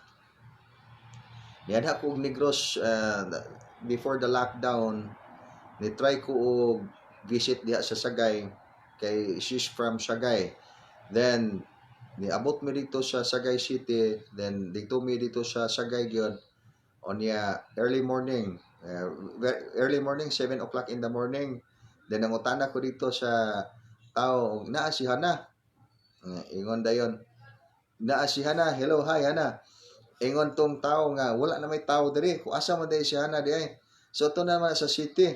Niyan ako Negros before the lockdown. Ni-try ko og visit diha sa Sagay kay she's from Sagay. Then niabot mi dito sa Sagay City, then dito mi dito sa Sagay gyud on early morning. Early morning, 7 o'clock in the morning. Then nangutana ko dito sa tao, naa si Hana. Ingon dayon, naa si Hana, hello, hi Hana. Ingon tong tao nga, wala na may tao diri. Kung asa man dahil si Hana di ay. So ito naman sa city.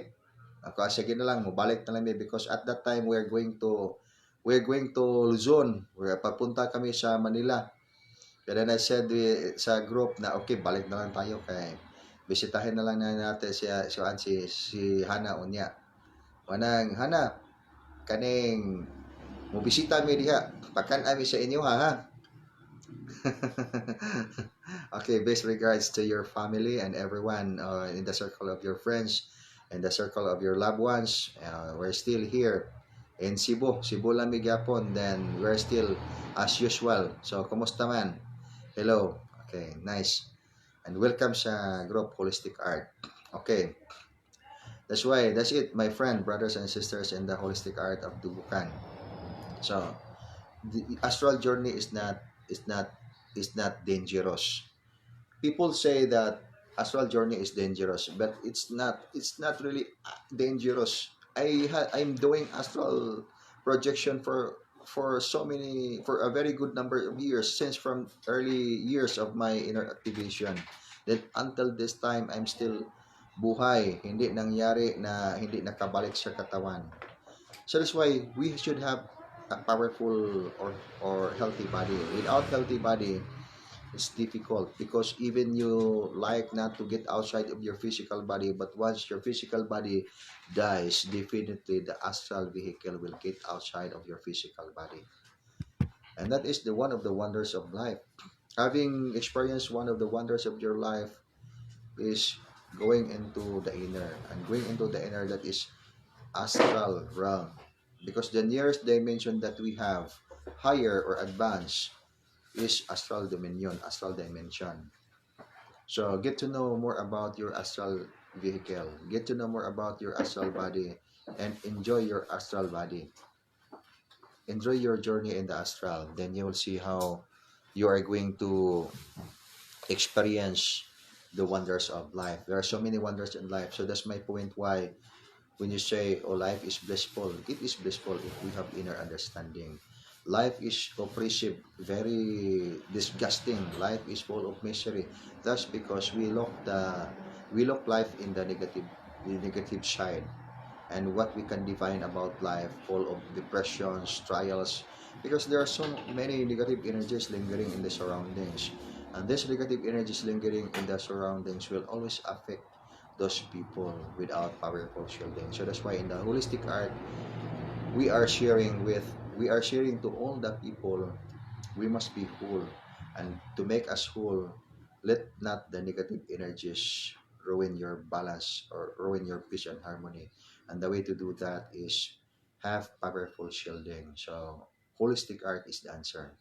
Ako sige na lang, mabalik na lang mi because at that time we're going to Luzon. Papunta kami sa Manila. And then I said sa group na okay, balik na lang tayo kay bisitahin na lang natin si Hana unya. Manang Hana, kaning mo bisita mi diha. Pakan ami sa inyo ha. Okay, best regards to your family and everyone in the circle of your friends and the circle of your loved ones. We're still here in Cebu lang mi gyapon, then we're still as usual. So kumusta man? Hello. Okay, nice. And welcome sa group Holistic Art. Okay. That's it, my friend, brothers and sisters in the Holistic Art of Dugukan. So, the astral journey is not dangerous. People say that astral journey is dangerous, but it's not really dangerous. I'm doing astral projection for a very good number of years, since from early years of my inner activation. That until this time I'm still buhay, hindi nangyari na hindi nakabalik sa katawan. So that's why we should have a powerful or healthy body. Without healthy body, It's difficult because even you like not to get outside of your physical body, but once your physical body dies, definitely the astral vehicle will get outside of your physical body. And that is the one of the wonders of life. Having experienced one of the wonders of your life is going into the inner, and going into the inner, that is astral realm, because the nearest dimension that we have, higher or advanced, is astral dimension. So get to know more about your astral vehicle, get to know more about your astral body, and enjoy your astral body. Enjoy your journey in the astral. Then you will see how you are going to experience the wonders of life. There are so many wonders in life. So that's my point why when you say, oh, life is blissful, it is blissful if we have inner understanding. Life is oppressive, very disgusting. Life is full of misery. That's because we look life in the negative side, and what we can define about life, full of depressions, trials, because there are so many negative energies lingering in the surroundings. And these negative energies lingering in the surroundings will always affect those people without powerful shielding. So that's why in the holistic art, we are sharing with we are sharing to all the people, we must be whole. And to make us whole, let not the negative energies ruin your balance or ruin your peace and harmony. And the way to do that is have powerful shielding. So holistic art is the answer.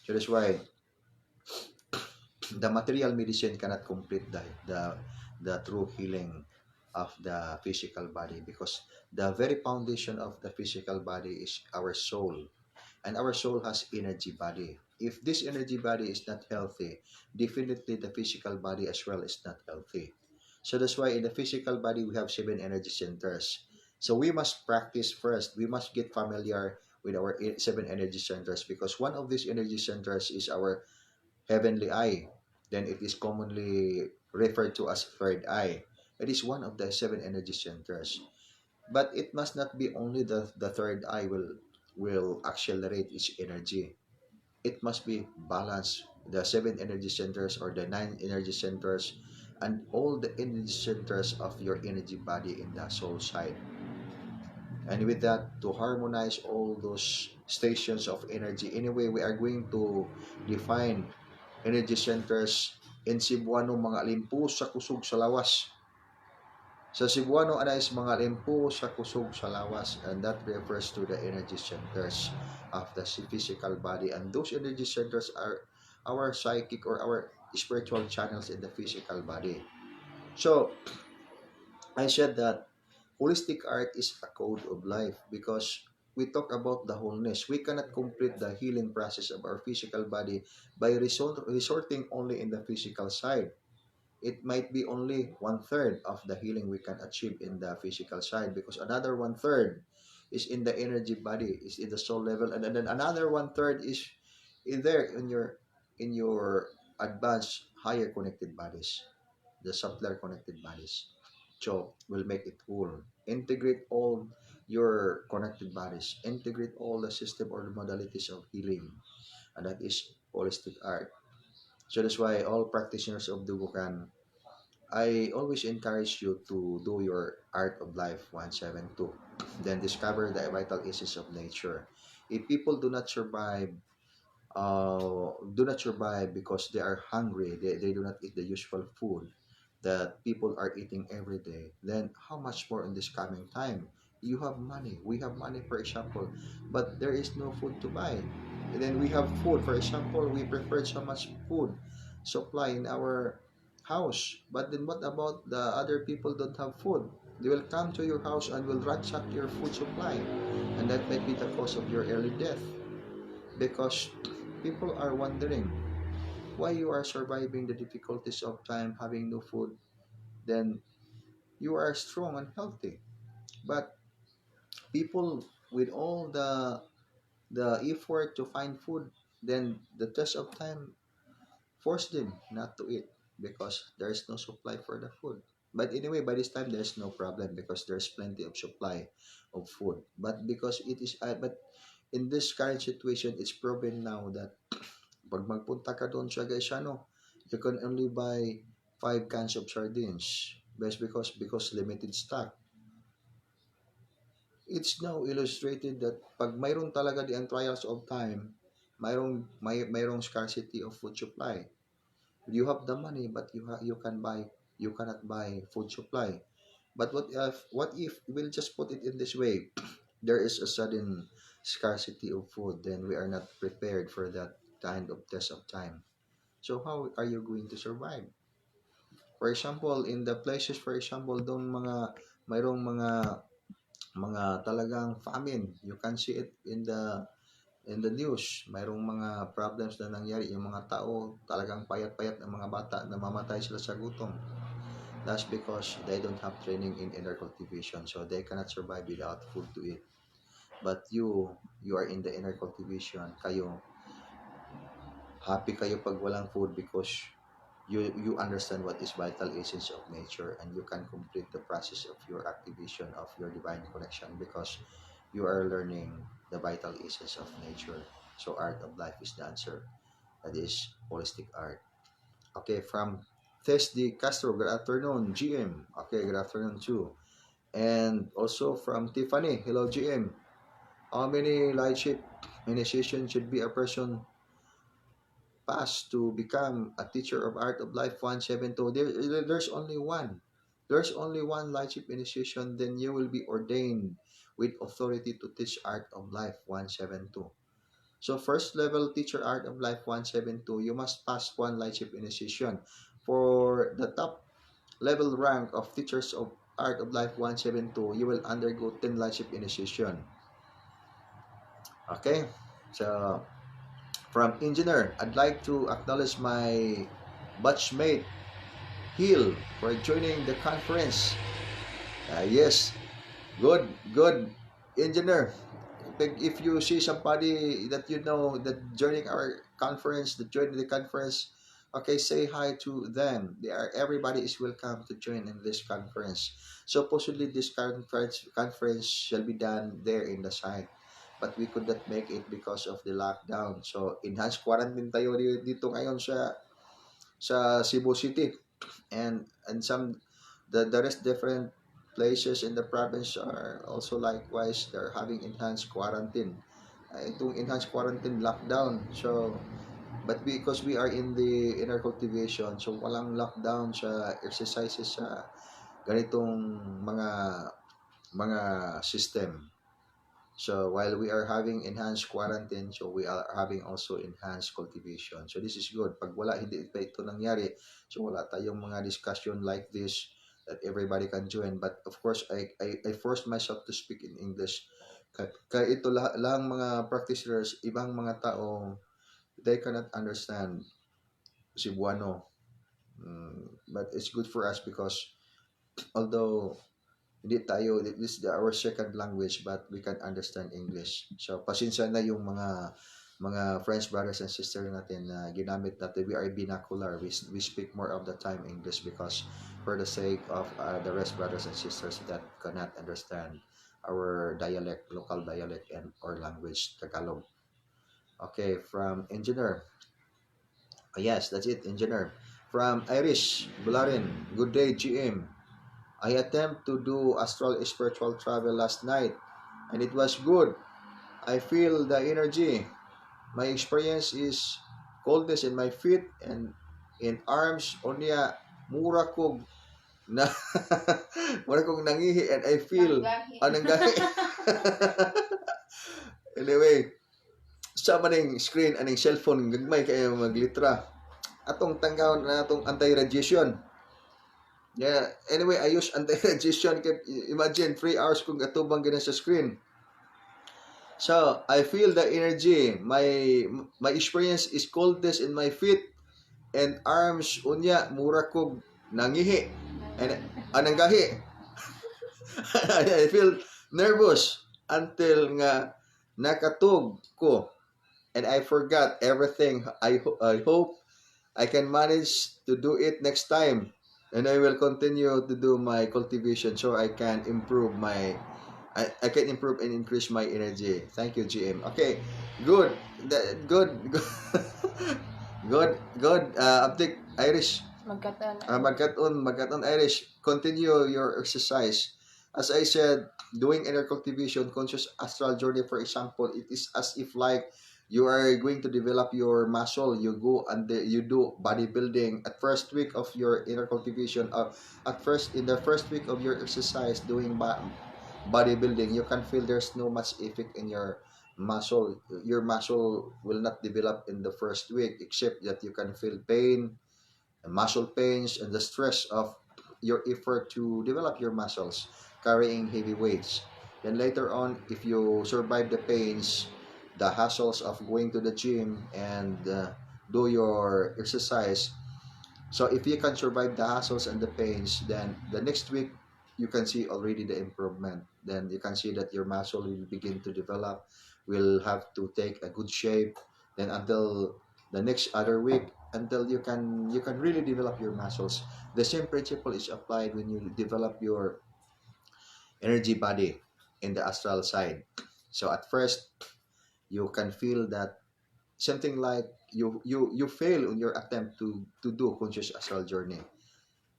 So that's why the material medicine cannot complete the true healing of the physical body, because the very foundation of the physical body is our soul, and our soul has energy body. If this energy body is not healthy, definitely the physical body as well is not healthy. So that's why in the physical body we have 7 energy centers. So we must practice first. We must get familiar with our 7 energy centers, because one of these energy centers is our heavenly eye. Then it is commonly referred to as third eye. It is one of the 7 energy centers. But it must not be only the third eye will accelerate its energy. It must be balanced. The 7 energy centers or the 9 energy centers and all the energy centers of your energy body in the soul side. And with that, to harmonize all those stations of energy. Anyway, we are going to define energy centers in Cebuano, mga limpu sa kusog sa lawas. Sa Cebuano, ana is mga limpu sa kusog sa lawas, and that refers to the energy centers of the physical body. And those energy centers are our psychic or our spiritual channels in the physical body. So, I said that holistic art is a code of life, because we talk about the wholeness. We cannot complete the healing process of our physical body by resorting only in the physical side. It might be only 1/3 of the healing we can achieve in the physical side, because another 1/3 is in the energy body, is in the soul level, and then another 1/3 is in there in your advanced higher connected bodies, the subtler connected bodies. So will make it whole. Integrate all your connected bodies. Integrate all the system or the modalities of healing, and that is holistic art. So that's why all practitioners of Dugukan, I always encourage you to do your Art of Life 172. Then discover the vital essence of nature. If people do not survive because they are hungry, they do not eat the usual food that people are eating every day, then how much more in this coming time? You have money, we have money, for example, but there is no food to buy. And then we have food, for example, we prepared so much food supply in our house, but then what about the other people don't have food? They will come to your house and will ransack your food supply, and that might be the cause of your early death, because people are wondering why you are surviving the difficulties of time having no food. Then you are strong and healthy, but people with all the effort to find food, then the test of time force them not to eat because there is no supply for the food. But anyway, by this time there's no problem because there's plenty of supply of food. But because it is but in this current situation, it's proven now that Pag magpunta ka doon sa guys, ano, you can only buy 5 cans of sardines. Best because limited stock. It's now illustrated that pag mayroon talaga di ang trials of time, mayroong scarcity of food supply. You have the money, but you cannot buy food supply. But what if we'll just put it in this way? There is a sudden scarcity of food, then we are not prepared for that kind of test of time. So how are you going to survive? For example, in the places, for example, doon mayroong mga talagang famine. You can see it in the news. Mayroong mga problems na nangyari. Yung mga tao talagang payat-payat ng mga bata na mamatay sila sa gutom. That's because they don't have training in inner cultivation, so they cannot survive without food to eat. But you are in the inner cultivation. Happy kayo pag walang food because you understand what is vital essence of nature, and you can complete the process of your activation of your divine connection because you are learning the vital essence of nature. So art of life is the answer. That is holistic art. Okay, from Tesdi Castro, good afternoon. GM, okay, good afternoon too. And also from Tiffany, hello GM. How many lightship initiation should be a person pass to become a teacher of art of life 172? There's only one. There's only one lightship initiation, then you will be ordained with authority to teach art of life 172. So first level teacher art of life 172, you must pass one lightship initiation. For the top level rank of teachers of art of life 172, you will undergo 10 lightship initiation. Okay, so from engineer, I'd like to acknowledge my batchmate Hill for joining the conference. Yes, good engineer. If you see somebody that you know that joining our conference, that joining the conference, okay, say hi to them. Everybody is welcome to join in this conference. Supposedly this conference shall be done there in the site, but we could not make it because of the lockdown. So enhanced quarantine tayo dito ngayon sa Cebu City, and some the rest different places in the province are also likewise, they're having enhanced quarantine. Itong enhanced quarantine lockdown. So but because we are in the inner cultivation, so walang lockdown sa exercises sa ganitong mga system. So while we are having enhanced quarantine, so we are having also enhanced cultivation. So this is good. Pag wala, hindi pa ito nangyari, so wala tayong mga discussion like this that everybody can join. But of course, I forced myself to speak in English. Kaya ito lang mga practitioners, ibang mga tao, they cannot understand Cebuano. But it's good for us because although hindi tayo, this is our second language, but we can understand English. So pasensya na yung mga friends, brothers and sisters natin na ginamit natin. We are binocular. We speak more of the time English because for the sake of the rest brothers and sisters that cannot understand our dialect, local dialect, and our language, Tagalog. Okay, from engineer. Yes, that's it, engineer. From Irish, Bularin. Good day, GM. I attempt to do astral spiritual travel last night and it was good. I feel the energy. My experience is coldness in my feet and in arms. Onya mura kog na mura kog nangihi and I feel nanggahi. Anyway, sa maning screen aning cellphone gagmay kayo maglitra. Atong tanggawon na atong anti-radiation. Yeah, anyway, I use anti-radiation. Imagine 3 hours kung atubang ganun sa screen. So, I feel the energy. My experience is coldness in my feet and arms. Unya, mura kog nangihi. And ananggahi. I feel nervous until nga nakatug ko. And I forgot everything. I hope I can manage to do it next time. And I will continue to do my cultivation so I can improve my I can improve and increase my energy. Thank you, GM. Okay, good. Good. Good. Good. Update Irish. Magkaton Irish. Continue your exercise. As I said, doing inner cultivation, conscious astral journey, for example, it is as if like you are going to develop your muscle. You go and you do bodybuilding at first week of your inner cultivation. At first, in the first week of your exercise, doing bodybuilding, you can feel there's no much effect in your muscle. Your muscle will not develop in the first week, except that you can feel pain, muscle pains, and the stress of your effort to develop your muscles, carrying heavy weights. Then later on, if you survive the pains, the hassles of going to the gym and do your exercise, so if you can survive the hassles and the pains, then the next week you can see already the improvement. Then you can see that your muscle will begin to develop, will have to take a good shape. Then until the next other week, until you can really develop your muscles. The same principle is applied when you develop your energy body in the astral side. So at first you can feel that something like you fail on your attempt to do conscious astral journey.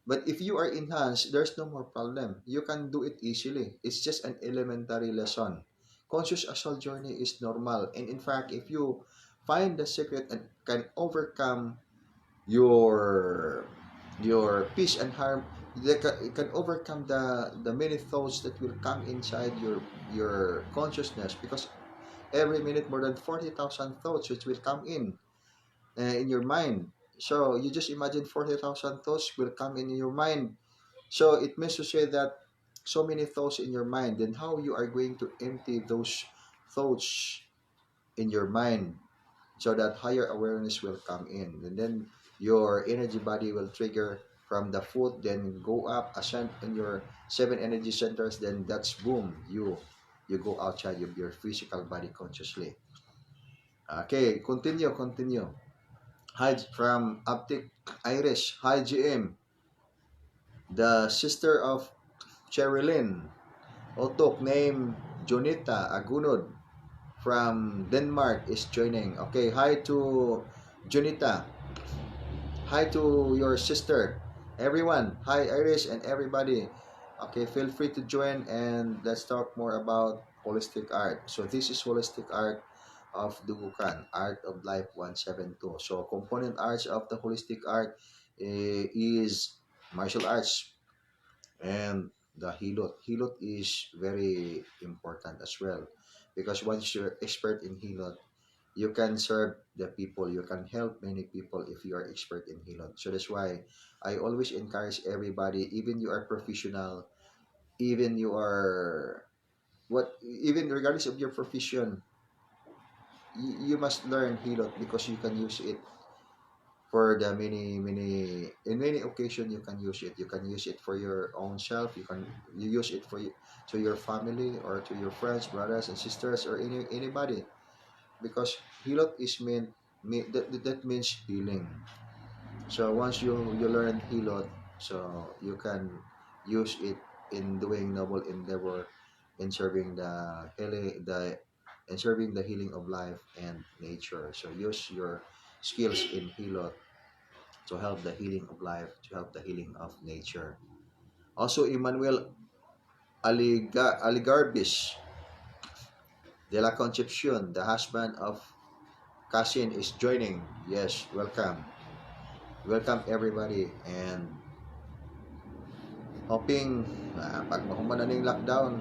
But if you are enhanced, there's no more problem. You can do it easily. It's just an elementary lesson. Conscious astral journey is normal. And in fact, if you find the secret and can overcome your your peace and harm, it can overcome the many thoughts that will come inside your consciousness, because every minute more than 40,000 thoughts which will come in your mind. So you just imagine 40,000 thoughts will come in your mind. So it means to say that so many thoughts in your mind, then how you are going to empty those thoughts in your mind so that higher awareness will come in. And then your energy body will trigger from the foot, then go up, ascend in your seven energy centers, then that's boom, you go outside of your physical body consciously. Okay, continue. Hi from Optic Irish. Hi GM, the sister of Cherilyn Otok, named Jonita Agunod from Denmark, is joining. Okay, hi to Jonita. Hi to your sister. Everyone. Hi Iris and everybody. Okay, feel free to join and let's talk more about holistic art. So this is holistic art of Dugukan, Art of Life 172. So component arts of the holistic art is martial arts and the hilot. Hilot is very important as well, because once you're expert in hilot, you can serve the people, you can help many people if you are expert in hilot. So that's why I always encourage everybody, even you are professional, even you are even regardless of your profession, you must learn hilot, because you can use it for the many in many occasions. You can use it, you can use it for your own self, you use it for you, to your family or to your friends, brothers and sisters, or anybody, because hilot is that means healing. So once you learn hilot, so you can use it in doing noble endeavor, in serving the healing, the healing of life and nature. So use your skills in hilot to help the healing of life, to help the healing of nature. Also, Emmanuel Aligarbis de la Concepcion, the husband of Casin, is joining. Yes, welcome. Welcome everybody, and hoping pag mahuman na ning lockdown,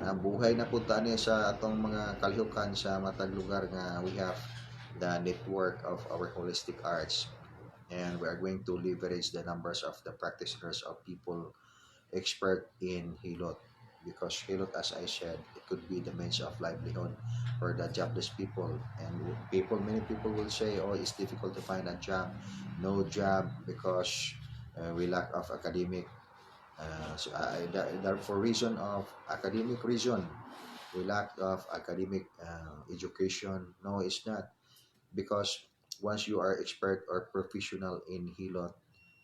ang buhay na punta niya sa atong mga kalihukan sa matag lugar nga we have the network of our holistic arts, and we are going to leverage the numbers of the practitioners of people expert in hilot, because hilot, as I said, it could be the means of livelihood for the jobless people. And many people will say, oh, it's difficult to find a job, no job, because we lack of academic for reason of academic reason, we lack of academic education. No, it's not, because once you are expert or professional in hilot,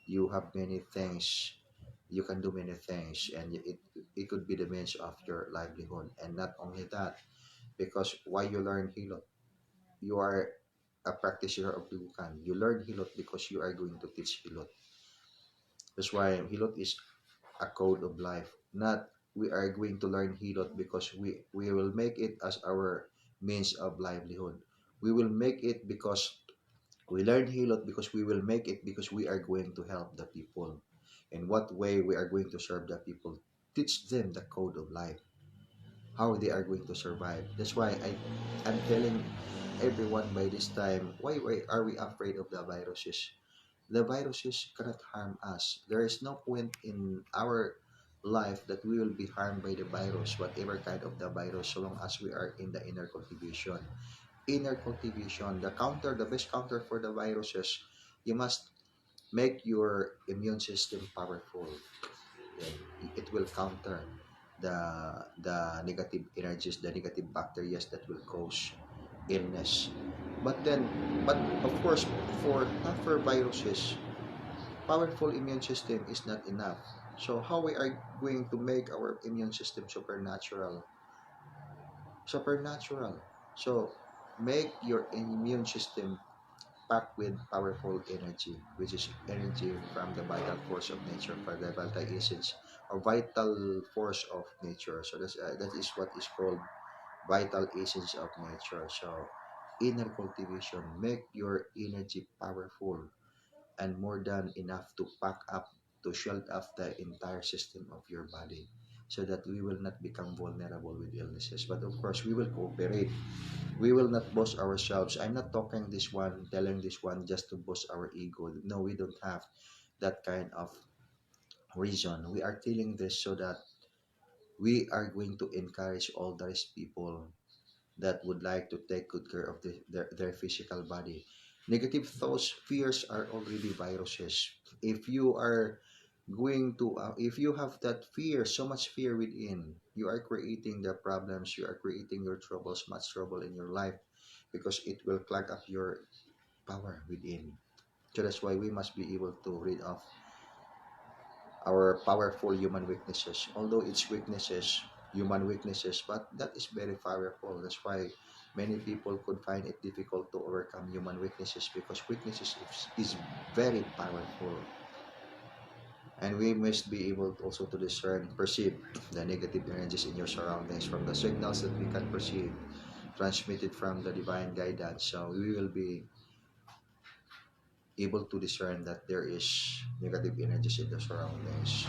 you have many things you can do many things, and it could be the means of your livelihood. And not only that, because why you learn hilot, you are a practitioner of Dugukan. You learn hilot because you are going to teach hilot. That's why hilot is a code of life. Not we are going to learn hilot because we will make it as our means of livelihood. We will make it because we learn hilot, because we will make it because we are going to help the people. In what way we are going to serve the people? Teach them the code of life, how they are going to survive. That's why I'm telling everyone by this time, why are we afraid of the viruses? The viruses cannot harm us. There is no point in our life that we will be harmed by the virus, whatever kind of the virus, so long as we are in the inner cultivation. Inner cultivation, the best counter for the viruses, you must make your immune system powerful. It will counter the negative energies, the negative bacteria that will cause illness. But then, but of course, for tougher viruses, powerful immune system is not enough. So how we are going to make our immune system supernatural? Supernatural. So make your immune system packed with powerful energy, which is energy from the vital force of nature, from the vital essence or vital force of nature. So that is what is called vital essence of nature. So inner cultivation, make your energy powerful and more than enough to pack up, to shield up the entire system of your body, so that we will not become vulnerable with illnesses. But of course, we will cooperate. We will not boast ourselves. I'm not talking this one, telling this one just to boast our ego. No, we don't have that kind of reason. We are telling this so that we are going to encourage all those people that would like to take good care of their physical body. Negative thoughts, fears are already viruses. If you are going to, if you have that fear, so much fear within, you are creating the problems, you are creating your troubles, much trouble in your life, because it will clog up your power within. So that's why we must be able to rid of our powerful human weaknesses. Although it's weaknesses, human weaknesses, but that is very powerful. That's why many people could find it difficult to overcome human weaknesses, because weaknesses is very powerful. And we must be able also to discern, perceive the negative energies in your surroundings from the signals that we can perceive, transmitted from the divine guidance. So we will be able to discern that there is negative energies in the surroundings.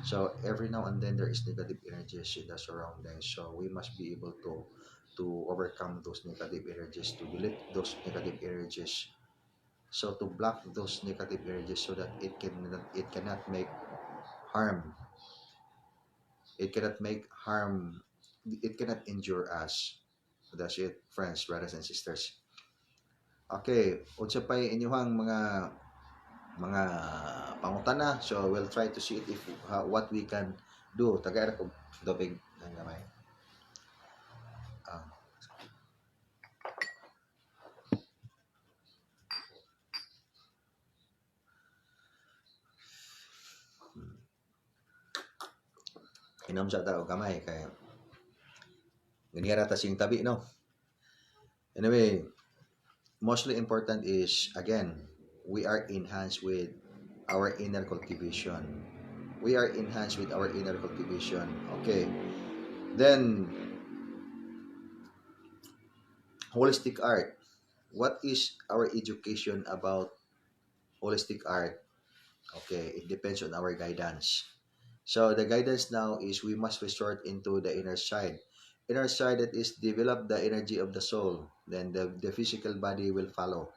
So every now and then there is negative energies in the surroundings. So we must be able to overcome those negative energies, to delete those negative energies. So to block those negative energies so that it cannot make harm. It cannot make harm. It cannot injure us. That's it, friends, brothers and sisters. Okay, unsa pay inyuhang mga pangutana. So we'll try to see it if what we can do. Tagay ra ko dobig ng gamay. Ah, inom sa tao gamay kay ganira ta sing tabi no. Anyway, mostly important is again, we are enhanced with our inner cultivation. We are enhanced with our inner cultivation. Okay. Then holistic art. What is our education about holistic art? Okay, it depends on our guidance. So the guidance now is we must resort into the inner side. Inner side, that is develop the energy of the soul. Then the physical body will follow.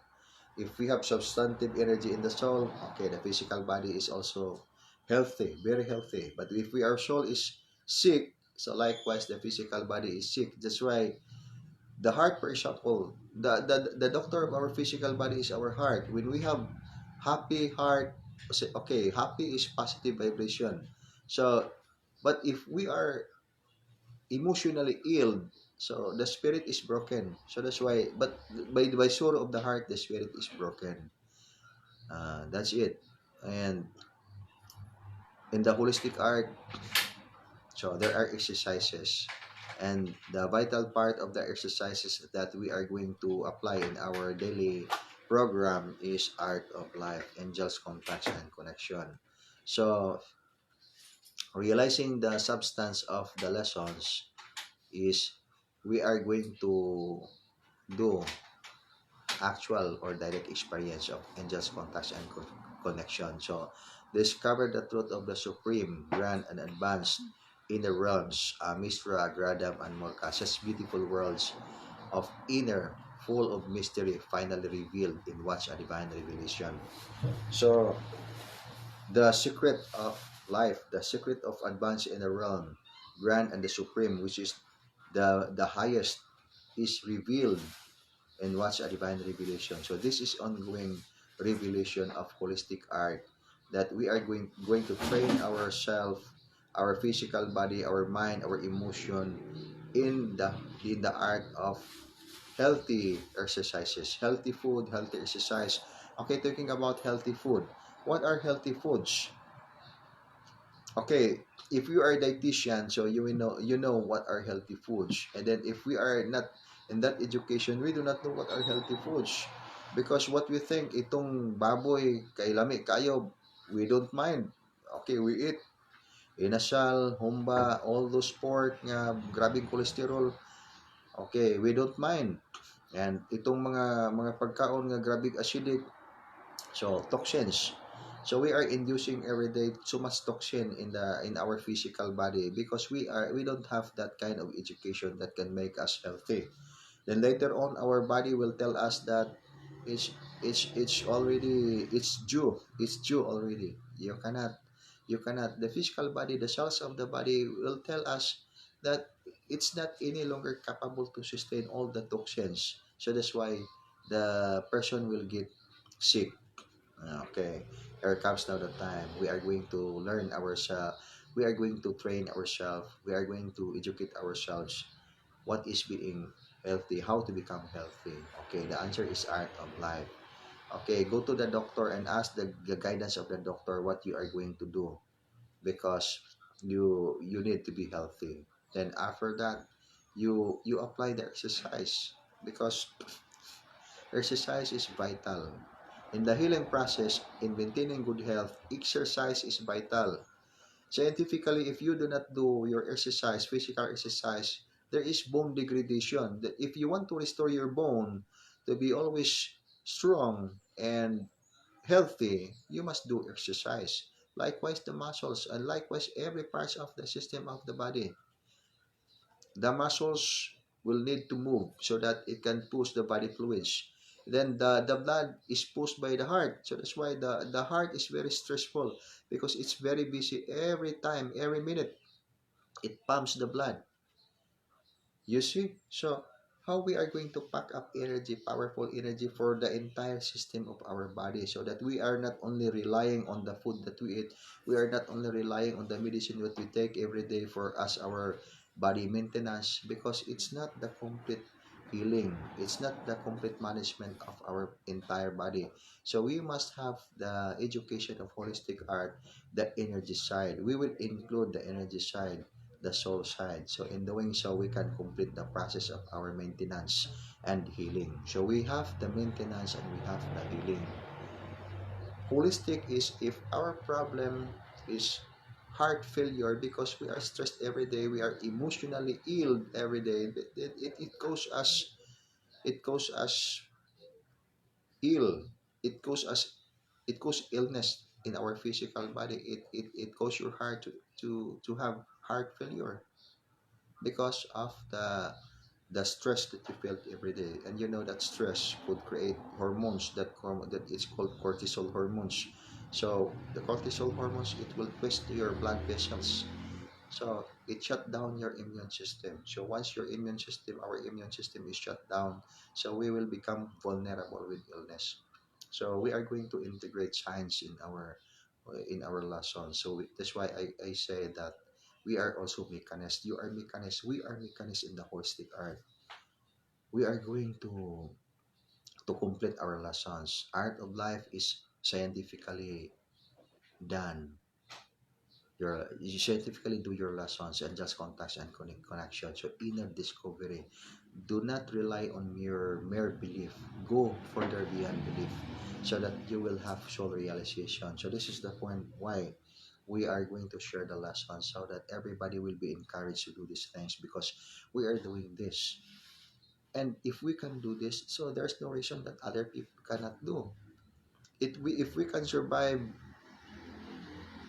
If we have substantive energy in the soul, okay, the physical body is also healthy, very healthy. But if our soul is sick, so likewise the physical body is sick. That's why the heart, for example, the doctor of our physical body is our heart. When we have happy heart, okay, happy is positive vibration. So, but if we are emotionally ill, so the spirit is broken. So that's why, but by sorrow of the heart, the spirit is broken. That's it. And In the holistic art, so there are exercises, and the vital part of the exercises that we are going to apply in our daily program is art of life, angels, contacts, and connection. So realizing the substance of the lessons is we are going to do actual or direct experience of angels, contacts, and connection. So, discover the truth of the supreme, grand, and advanced inner realms, Misra, Gradam, and Morka, such beautiful worlds of inner, full of mystery, finally revealed in what's a divine revelation. So, the secret of life, the secret of advanced inner realm, grand and the supreme, which is the highest, is revealed and watch a divine revelation. So this is ongoing revelation of holistic art that we are going to train ourselves, our physical body, our mind, our emotion in the art of healthy exercises, healthy food, healthy exercise. Okay, talking about healthy food. What are healthy foods? Okay, if you are a dietitian, so you know what are healthy foods. And then if we are not in that education, we do not know what are healthy foods. Because what we think, itong baboy, kay lami kayo, we don't mind. Okay, we eat inasal, humba, all those pork nga grabing cholesterol. Okay, we don't mind. And itong mga pagkaon nga grabing acidic, so toxins. So we are inducing every day so much toxin in our physical body because we don't have that kind of education that can make us healthy. Then later on our body will tell us that it's it's already it's due already. You cannot the physical body, the cells of the body will tell us that it's not any longer capable to sustain all the toxins. So that's why the person will get sick. Okay, here comes now the time. We are going to learn ourselves. We are going to train ourselves. We are going to educate ourselves. What is being healthy? How to become healthy? Okay, the answer is art of life. Okay, go to the doctor and ask the guidance of the doctor what you are going to do because you need to be healthy. Then after that, you apply the exercise because exercise is vital. In the healing process, in maintaining good health, exercise is vital. Scientifically, if you do not do your exercise, physical exercise, there is bone degradation. That if you want to restore your bone to be always strong and healthy, you must do exercise. Likewise, the muscles, and likewise every part of the system of the body. The muscles will need to move so that it can push the body fluids. Then the blood is pushed by the heart. So that's why the heart is very stressful because it's very busy every time, every minute. It pumps the blood. You see? So, how we are going to pack up energy, powerful energy for the entire system of our body so that we are not only relying on the food that we eat, we are not only relying on the medicine that we take every day for us, our body maintenance, because it's not the complete healing. It's not the complete management of our entire body. So, we must have the education of holistic art, the energy side. We will include the energy side, the soul side. So in doing so, we can complete the process of our maintenance and healing. So we have the maintenance and we have the healing. Holistic is if our problem is heart failure because we are stressed every day, we are emotionally ill every day. It causes us ill. It causes us it causes illness in our physical body. It causes your heart to have heart failure because of the stress that you felt every day. And you know that stress could create hormones that is called cortisol hormones. So the cortisol hormones, it will twist your blood vessels, so it shut down your immune system. So once your immune system, our immune system is shut down, so we will become vulnerable with illness. So we are going to integrate science in our lesson. So that's why I say that we are also mechanists. You are mechanists. We are mechanists in the holistic art. We are going to complete our lessons. Art of life is scientifically done. You scientifically do your lessons and just contacts and connection. So inner discovery. Do not rely on mere belief. Go further beyond belief so that you will have soul realization. So this is the point why we are going to share the lessons so that everybody will be encouraged to do these things because we are doing this. And if we can do this, so there's no reason that other people cannot do. If we can survive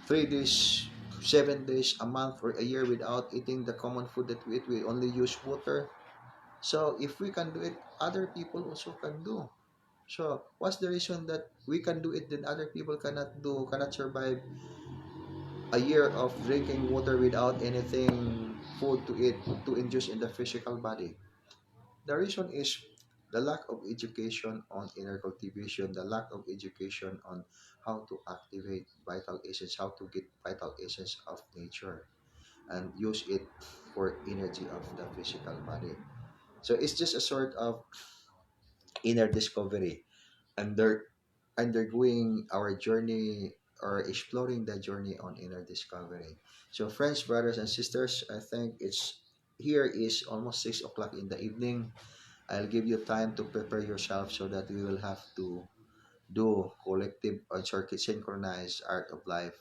3 days, 7 days, a month, or a year without eating the common food that we eat, we only use water. So if we can do it, other people also can do. So what's the reason that we can do it, then other people cannot survive a year of drinking water without anything food to eat to induce in the physical body? The reason is the lack of education on inner cultivation, the lack of education on how to activate vital essence, how to get vital essence of nature and use it for energy of the physical body. So it's just a sort of inner discovery, under undergoing our journey or exploring the journey on inner discovery. So friends, brothers and sisters, I think it's here is almost 6 o'clock in the evening. I'll give you time to prepare yourself so that we will have to do collective or circuit synchronized art of life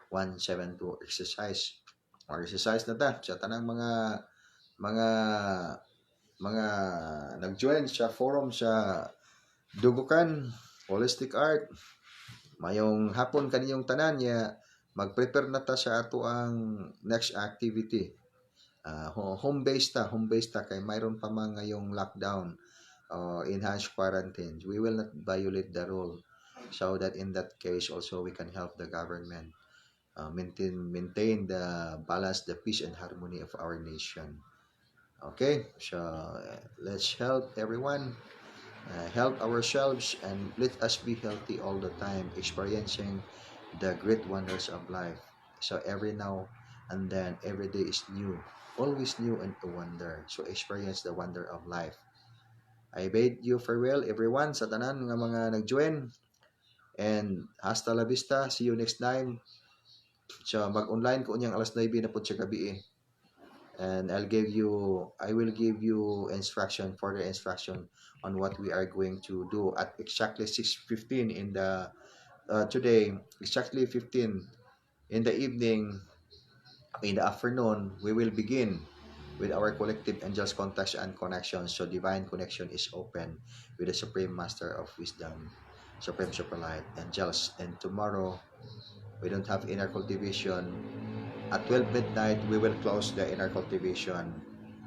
172 exercise. Or exercise na ta sa tanang mga mga nag-join sa forum sa Dugukan Holistic Art. Mayong hapon kaninyong tanan ya mag-prepare na ta sa ato ang next activity. Home based ta kay mayroon pa man ngayong lockdown enhanced quarantine. We will not violate the rule so that in that case also we can help the government maintain the balance, the peace and harmony of our nation. Okay, so let's help everyone, help ourselves, and let us be healthy all the time, experiencing the great wonders of life. So every now and then, every day is new, always new and a wonder. So experience the wonder of life. I bid you farewell everyone sa tanan nga mga nag-join, and hasta la vista. See you next time. So mag-online ko unyang alas 9 na po sa gabi and I will give you instruction, further instruction on what we are going to do at exactly 6:15 in the today, exactly 15 in the evening. In the afternoon we will begin with our collective angels contacts and connections. So divine connection is open with the supreme master of wisdom, supreme super light angels. And tomorrow we don't have inner cultivation. At 12 midnight, we will close the inner cultivation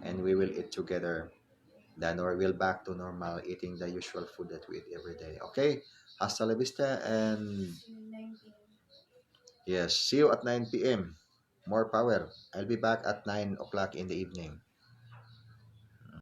and we will eat together. Then we'll back to normal, eating the usual food that we eat every day. Okay? Hasta la vista and yes, see you at 9 p.m. More power. I'll be back at 9 o'clock in the evening.